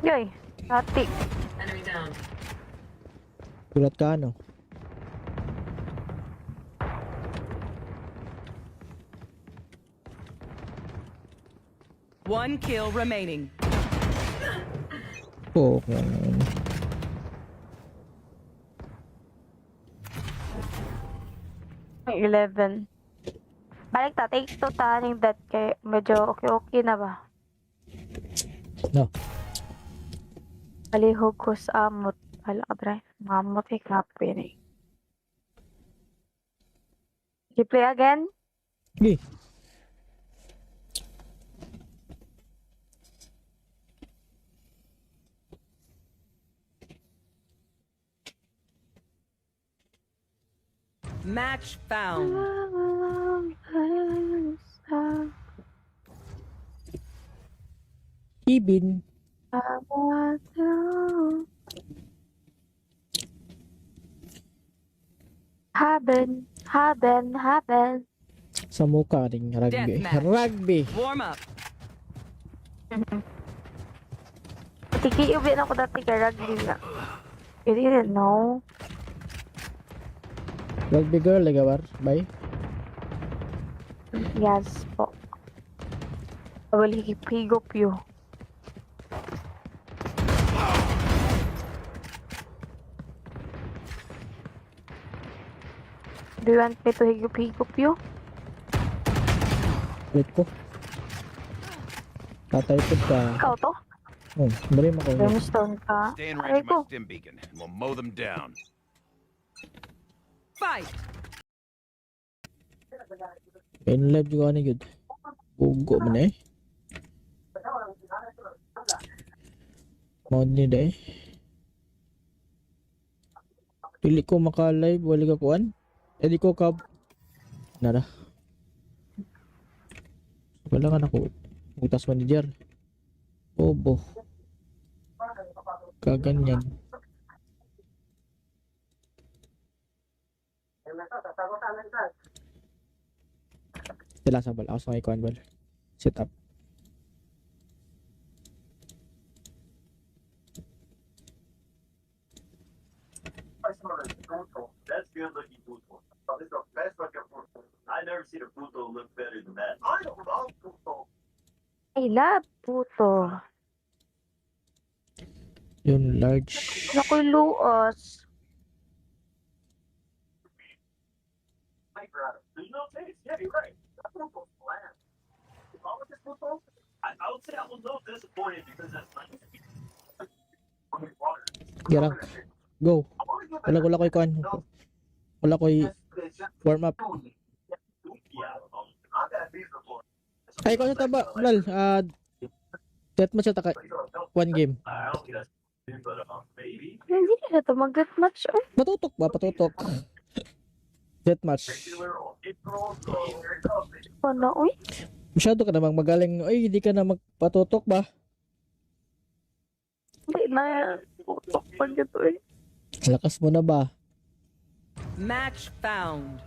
Yoy, hati. Enemy down. Gulat ka ano? One kill remaining. Oo. 11. Balik ta, take 2 taning dead kay medyo okay na ba? No. Palihog ko sa amot. Hala ka dre. Mamot eh, kapin eh. You play again? Sige. Match found. Ibin. Haben. Sa mukha ring rugby. Deathmatch. Rugby. Warm up. Tikiubi na ako dati kay rugby na. You didn't know. Rugby girl, ligawar. Bye. Yes po. Wali higop yo. Do you want me to higop you? Wait ko. Tataypod ka. Ikaw to? Oh, bari mo ko. Brimstone ka? Stay in Aray range of ko. my stim beacon, and we'll mow them down. Fight. In live juga ni gud. Bugo man eh. Mau ni dai. Pili ko maka-live wali ka kuan. Edi ko ka nara. Wala ka ako. Utas manager. Bobo. Kaganyan. Sila sa bal. Ako sa may kuan bal. Set up. That's good looking Pluto. It's the best looking Pluto. I never seen a Pluto look better than that. I don't love Pluto. I love puto. Yun large. Nakoy luos. There's no taste. Yeah, you're right. That Pluto's bland. If I was this Pluto, I would say I was a little disappointed because that's nice. Water. Gerang. Go. I want to give Wala ko'y kuan. Wala ko'y warm up. Yeah, I'm that beef before. Ay, ko sa taba. Lal. Deathmatch ata ka one game. I don't think that's but maybe Hindi na to mag-match. Uy, Patutok ba? Patutok. Deathmatch. regular or April, so there you go. paano? Uy, Masyado ka namang magaling. Ay, hindi ka na magpatutok ba? hindi na. Tutok pa dito eh. Lakas mo na ba? Match found.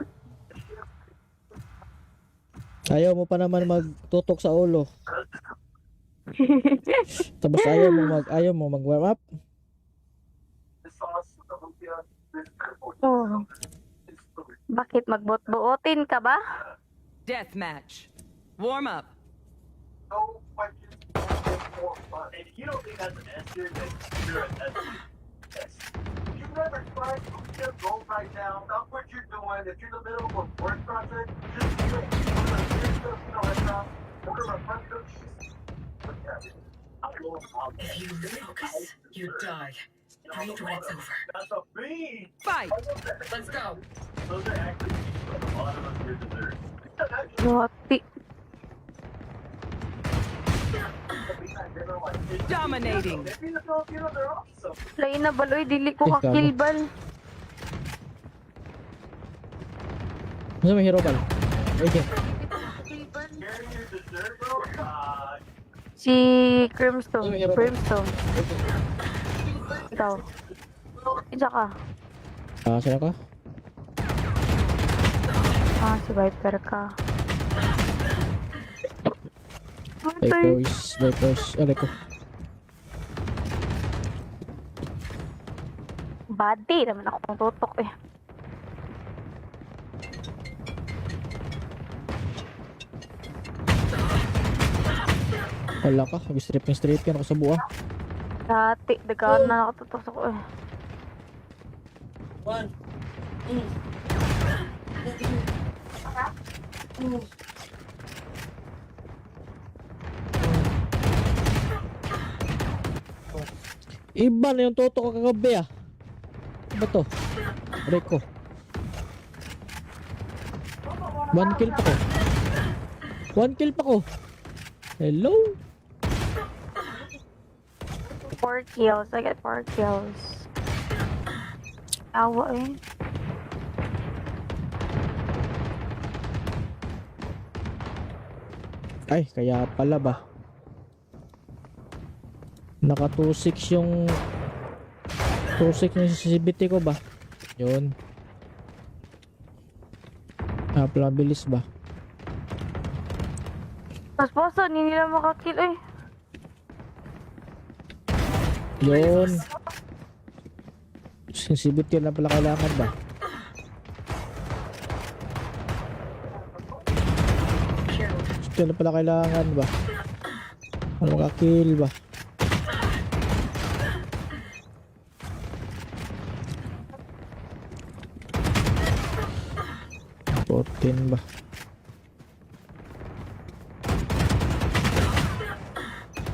Ayaw mo pa naman magtutok sa ulo. Tapos ayaw mo mag-warm up. This sauce, the lumpia, this Oh. Bakit magbot-buotin ka ba? Deathmatch. Warm up. no questions, more fun. And if you don't think that's an answer, then you're an yes. If you've never tried to just go right now, stop what you're doing. If you're in the middle of a work project, just do it. Order a beer, right now. Order a friend cookies. Look at it. If you focus, you die. Breathe when it's over. That's a bean. Fight. Let's go. Those are actually at the bottom of your dessert. Roti. Dominating. Maybe the Filipino, they're awesome. Lain na baloy, dili ko Ikaw. kakilbal. Ano may hero bal? Okay. Sharing your dessert, bro. Si Crimstone. Brimstone. Ikaw. Isa ka. Sino ka? Si Viper ka. Matay. Vipers. Alay ko. Body naman akong tutok eh. Wala ka. Strip yan ako sa buha. Dati, dagaan na nakatutok ako eh. Iba na yung tutok ko kagabi ah. Ano ba to? Break ko. 1 kill pa ko. 1 kill pa ko. Hello? 4 kills. I get 4 kills. Awa eh. Ay, kaya pala ba? Naka 2.6 yung 2.6 yung CCTV ko ba? Yun. Pala bilis ba? Mas poso, hindi nila makakill eh. Yun. CCTV na pala kailangan ba? Ito na pala kailangan ba? Ano makakill ba? Ba?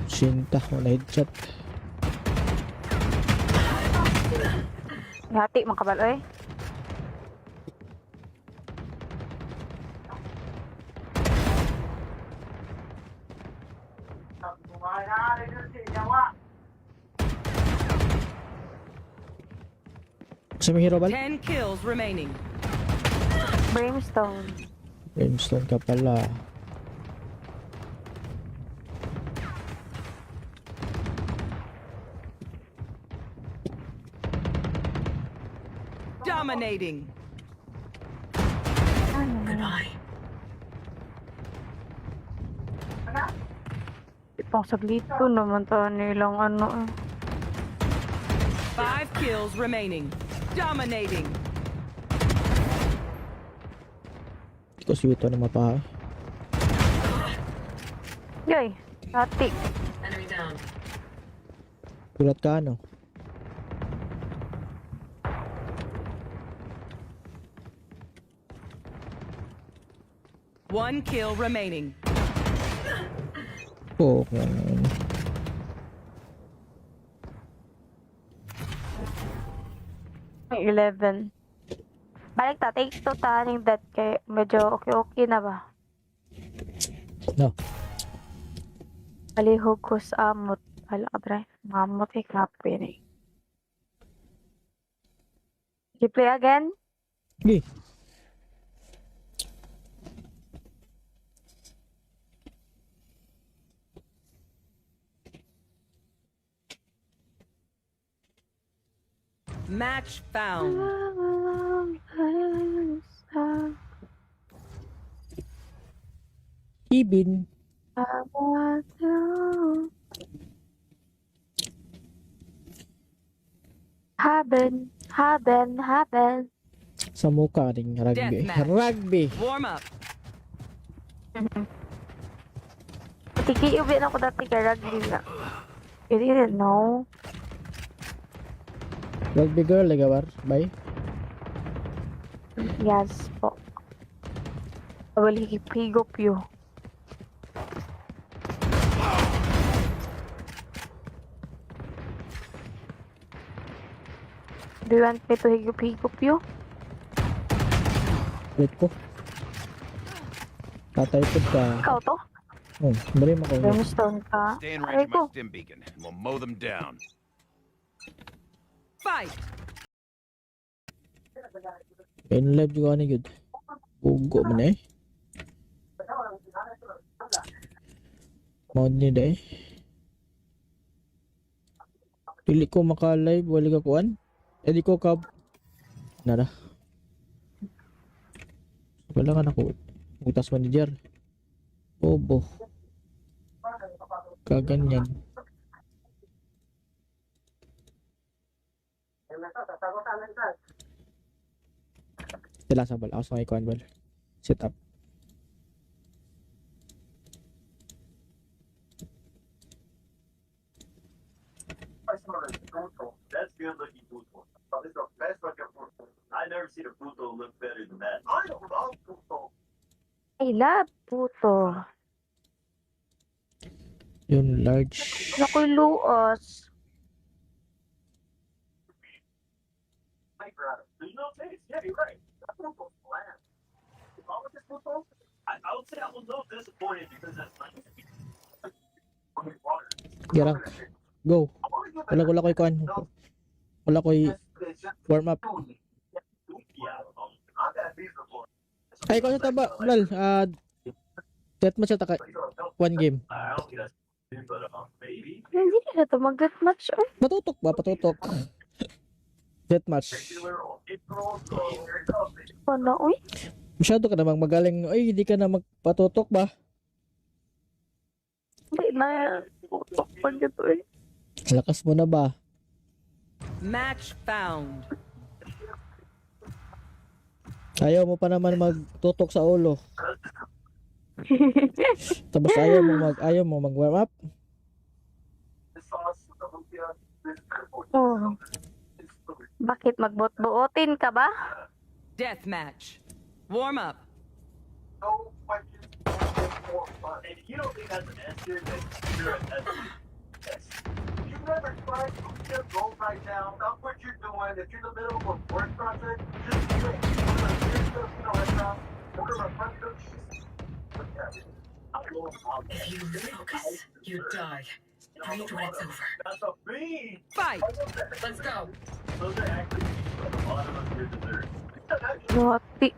Sinta, wala headshot. Hati, makabalo eh. Sa may hero bal? 10 kills remaining. Brimstone. Brimstone ka pala. Dominating. Goodbye. Ipang saglit ko naman to nilang ano eh. 5 kills remaining. Dominating. Hindi ko sweet na mapa. Yoy, hati. Enemy down. Gulat ka ano? One kill remaining. Okay. 11. Balik ta, take 2 taning dead kay medyo okay na ba? No. Palihog ko sa amot. Wala ka, pre. Mamot eh, kapin eh. You play again? Sige. Match found. Ibin. Haben. Sa mukha ring rugby. Deathmatch. Rugby. Warm up. Tiki-ubin ako dati kay rugby na. You didn't know? Rugby girl, ligawar. Bye. Yes po. I will higop you. Do you want me to higop you? Wait ko. Tatay po ka. Ikaw to? Oh, bari mo ko. Brimstone ka? Stay in Aray range of ko. my stim beacon, and we'll mow them down. Fight. In live juga ni good. Bugo man eh. Mod ni day. Pili ko maka-live, wala ka kuan. Edi ko ka nada. Wala ka na ko. Utas manager. Bobo. Kaganyan. Sila sa bal. Ako sa may kuan bal. Set up. That's good looking Pluto. It's the best looking Pluto. I never seen a Pluto look better than that. I love Pluto. I love puto. Yun large. Nakoy luos. There's no taste. Yeah, you're right. That Pluto's bland. If I was this Pluto, I would say I was a little disappointed because that's nice. Gerang. Go. Wala ko'y kuan. Wala ko'y warm up. Ay, kung sa taba, Lal, set mo siya taka, one game. Hindi na ito mag-deathmatch. Oh. Patutok ba? Patutok. Set match. Ano, uy? Masyado ka namang magaling. Ay, hindi ka na magpatutok ba? Hindi na. Pag ito eh. Lakas mo na ba? Match found. Ayaw mo pa naman magtutok sa ulo. Tapos ayaw mo mag warm up. Oh. Bakit magbot-buotin ka ba? Deathmatch. Warm up. No questions, more fun. And if you don't think that's an answer, then you're an yes. If you've never tried to just go right now, stop what you're doing. If you're in the middle of a work project, just do it. Right now, order a bunch of If you focus, you die. Read when it's over. That's a bean. Fight. Let's go. Those are actually a lot of us here dessert. Naughty.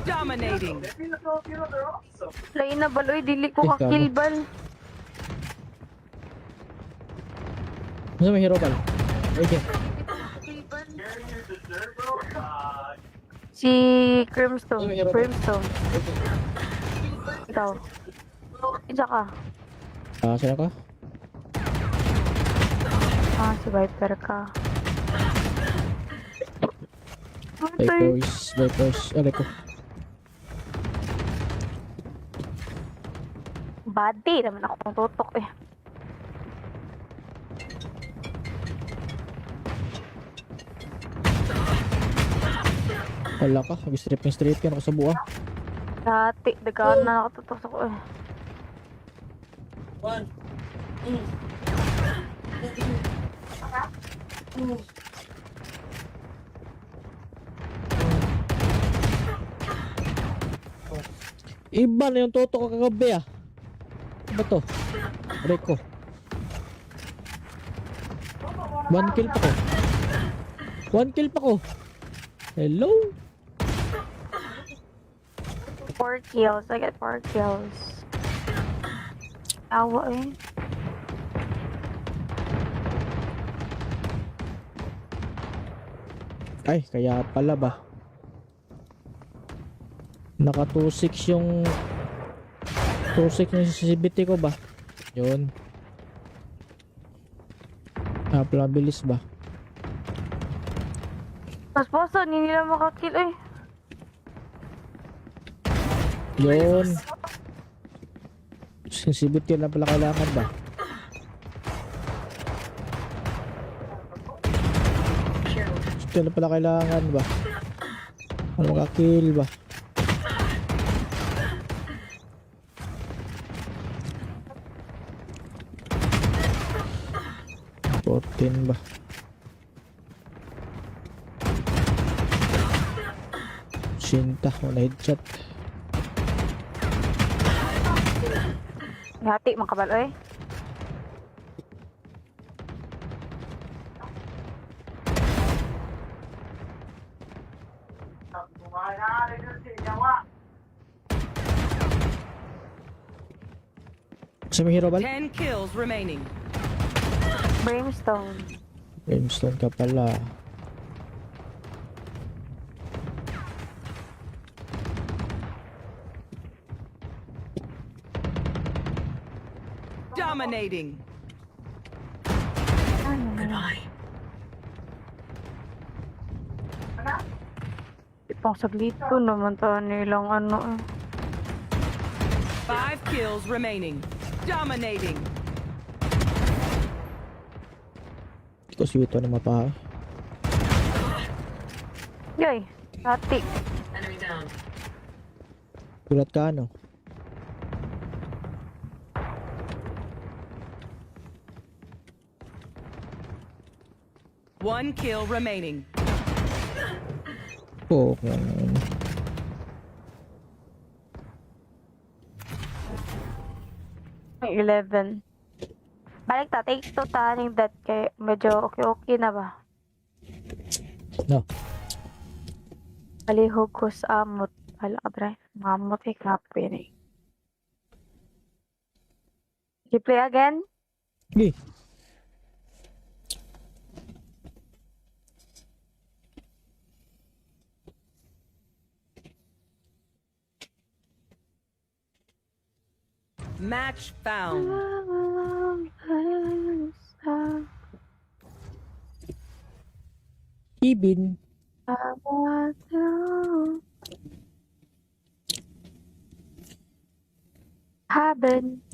Dominating. Lain na baloy, dili ko kakilbal. Ano may hero pal? Okay. Si Crimstone. Crimstone. Ikaw. Isa ka. Sino ka? Si Viper ka. Antay. Vipers. Aray ko. Body naman akong tutok eh. Wala ka. Strip ka na sa buha. Dati, dagaan na nakatutok ako eh. Iba na yung toto ko kagabi ah. Ano ba to? Reko. 1 kill pa ko. 1 kill pa ko. Hello? 4 kills. I get 4 kills. Awa eh. Ay, kaya pala ba? Naka 2.6 yung 2.6 yung CCTV ko ba? Yun. Pala bilis ba? Mas bosa, hindi nila makakill eh. Yun. CCTV lang pala kailangan ba? Killed. Ito na pala kailangan ba? Ano makakill ba? Ba? Sinta, wala headshot. Hati, makabal eh. Sa may hero bal? 10 kills remaining. Brimstone. Brimstone ka pala. Dominating. Goodbye. Ipang saglito naman to nilang ano eh. 5 kills remaining. Dominating. Hindi ko siwito na mapa. Yoy, hati. Enemy down. Gulat ka ano? One kill remaining. Oo. 11. Balik ta, take 2 taning dead kay medyo okay na ba? No. Palihog ko sa amot. Hala ka bre, mamot eh kapin eh. You play again? Sige. Match found. Ibin. Haben.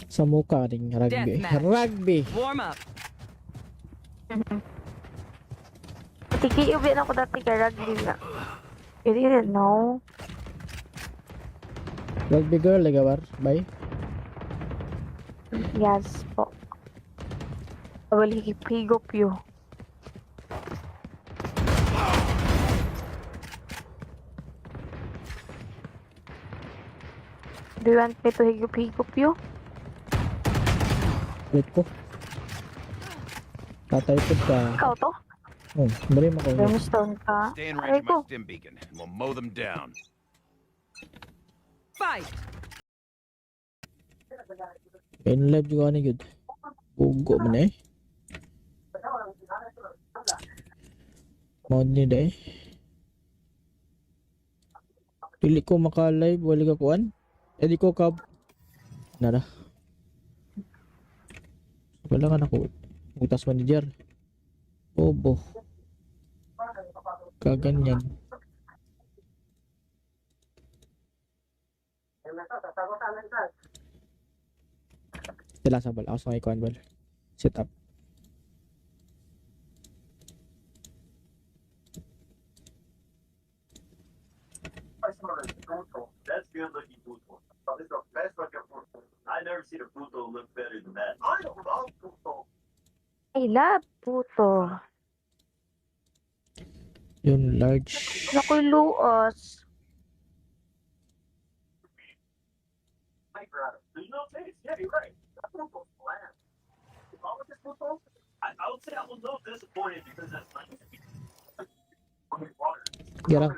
Sa mukha ring rugby. Deathmatch. Rugby. Warm up. Tiki-ubi na ako dati kay rugby na. You didn't know? Rugby girl, ligawar. Bye. Yes po. Wali higop yo. Do you want me to higop you? Wait ko. Tataypod ka. Ikaw to? Oh, bari mo ko. Brimstone ka? Stay in Aray range of ko. my stim beacon, and we'll mow them down. Fight. In live juga ni gud. Bugo man eh. Mau ni dai. Pili ko maka-live wala ka kuan. Edi ko ka nara. Wala ka nako. Utas manager. Bobo. Kaganyan. Sila sa bal. Ako sa ikuan bal. Set up. That's good looking Pluto. It's the best looking Pluto. I never seen a Pluto look better than that. I love Pluto. I love puto. Yun large. Nakoy luos. There's no taste. Yeah, you're right. That football's bland. If I was this football, I would say I was a little disappointed because that's nice. Water. Gara.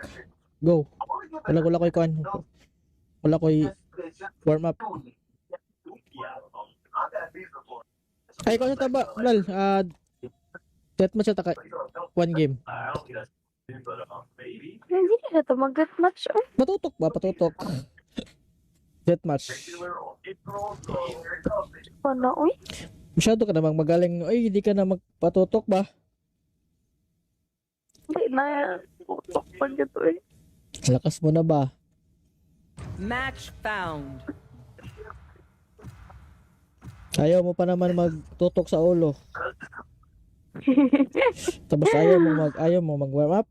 Go. I want to give Wala ko'y kuan. Wala ko'y warm up. Yeah, I'm that reasonable. Ay, kung sa taba, Lal, deathmatch at taka, one game. I don't think that's but maybe Hindi na ito mag-match. Uy, Patutok ba? Patutok. Deathmatch. regular or April, so here it comes. ano, uy. Masyado ka namang magaling. Ay, hindi ka na magpatutok ba? Hindi na. Tutok pa dito eh. Lakas mo na ba? Match found. Ayaw mo pa naman magtutok sa ulo. Tapos ayaw mo mag-warm up.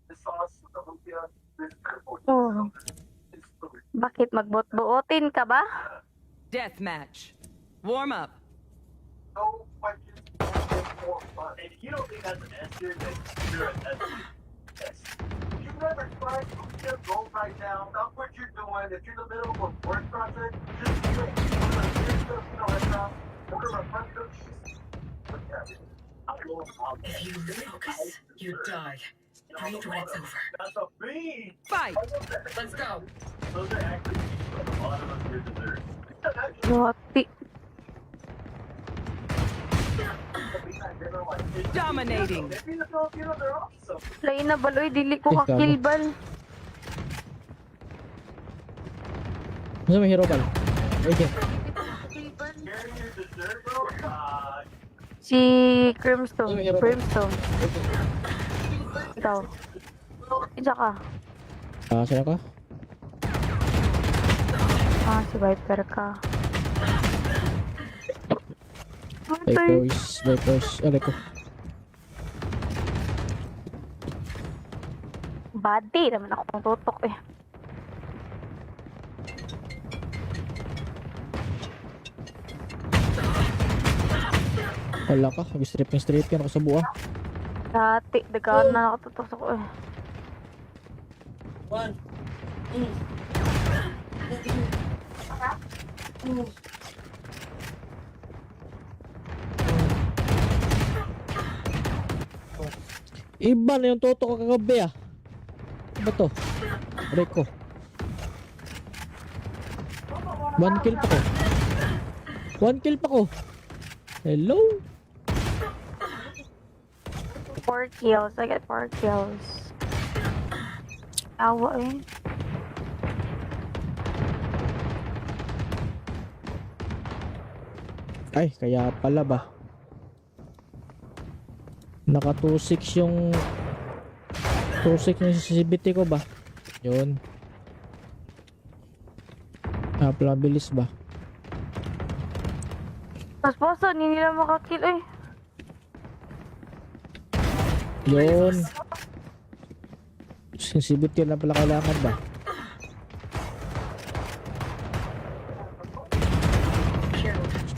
This sauce, the lumpia, this purple. Oh. Bakit magbot-buotin ka ba? Deathmatch. Warm up. No questions, more fun. And if you don't think that's an answer, then you're an yes. If you've never tried to just go right now, stop what you're doing. If you're in the middle of a work project, just do it. Order a front cookies. If you focus, you die. Breathe when it's over. That's a bean. Fight. Let's go. Those are actually at the bottom of your dessert. Roti. Dominating. Maybe the Filipino, they're awesome. Lain na baloy, dili ko Ikaw. kakilbal. Ano may hero bal? Okay. Sharing your dessert, bro. Si Crimstone. Brimstone. Ikaw. Isa ka. Sino ka? Si Viper ka. Matay. Vipers. Alay ko. Body naman akong tutok eh. Wala ka. Strip yan ako sa buha. Dati, dagaan na nakatutok ako eh. Iba na yung tutok ko kagabi ah. Ano ba to? Aray ko. 1 kill pa ko. 1 kill pa ko. Hello? 4 kills. I get 4 kills. Awa eh. Ay, kaya pala ba? Naka 2-6 yung 2-6 yung CCBT ko ba? Yun. Pala bilis ba? Mas poso, hindi nila makakill eh. Yun. CCBT lang pala kailangan ba?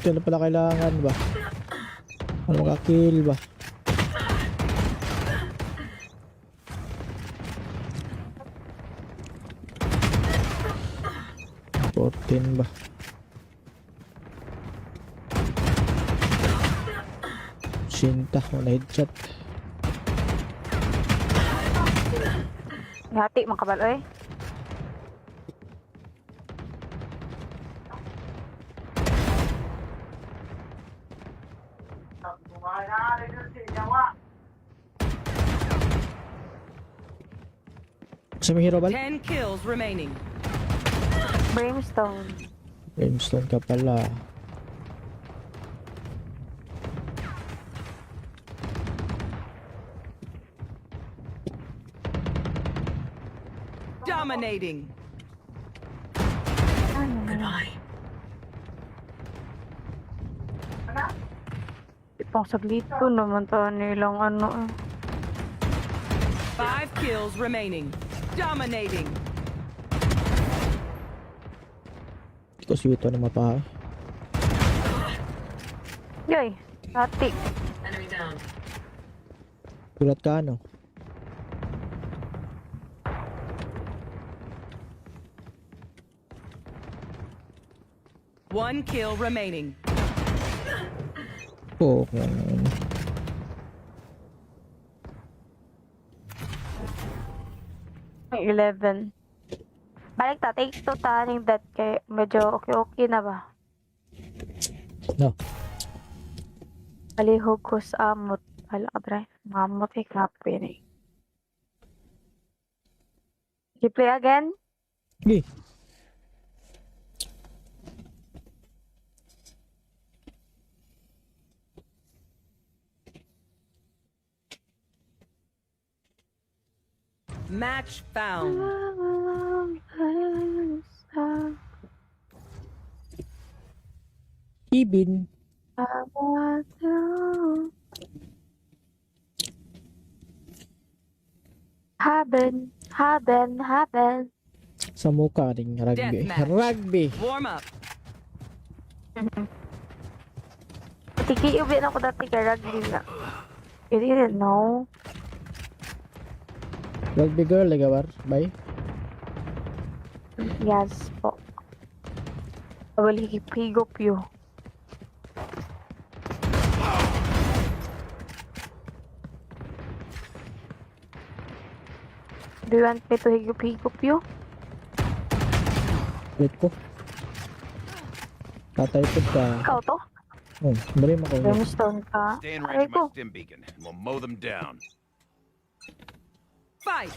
Ito na pala kailangan ba? Ano makakill ba? Ba? Sinta, wala headshot. Hati, makabalo eh. Sa may hero bal? 10 kills remaining. Brimstone. Brimstone ka pala. Dominating. Goodbye. Ipang saglit ko naman to nilang ano eh. 5 kills remaining. Dominating. Hindi ko sweet na mapa. Yoy, hati. Enemy down. Gulat ka ano? One kill remaining. Okay. 11. Balik ta, take 2 ta ning dead kay medyo okay na ba? No. Palihog ko sa amot. Wala ka dre. Mamot ay kape ni. You play again? Sige. Match found. Ibin. Haben. Sa mukha ring rugby. Deathmatch. Rugby. Warm up. Tiki ubi na ko dati kay rugby na. You didn't know. Rugby girl, ligawar. Bye. Yes po. I will higop you. Do you want me to higop you? Wait ko. Tatay po ka. Ikaw to? Oh, bali mo ko. Brimstone ka? Stay in Aray range of ko. my stim beacon, and we'll mow them down. Fight.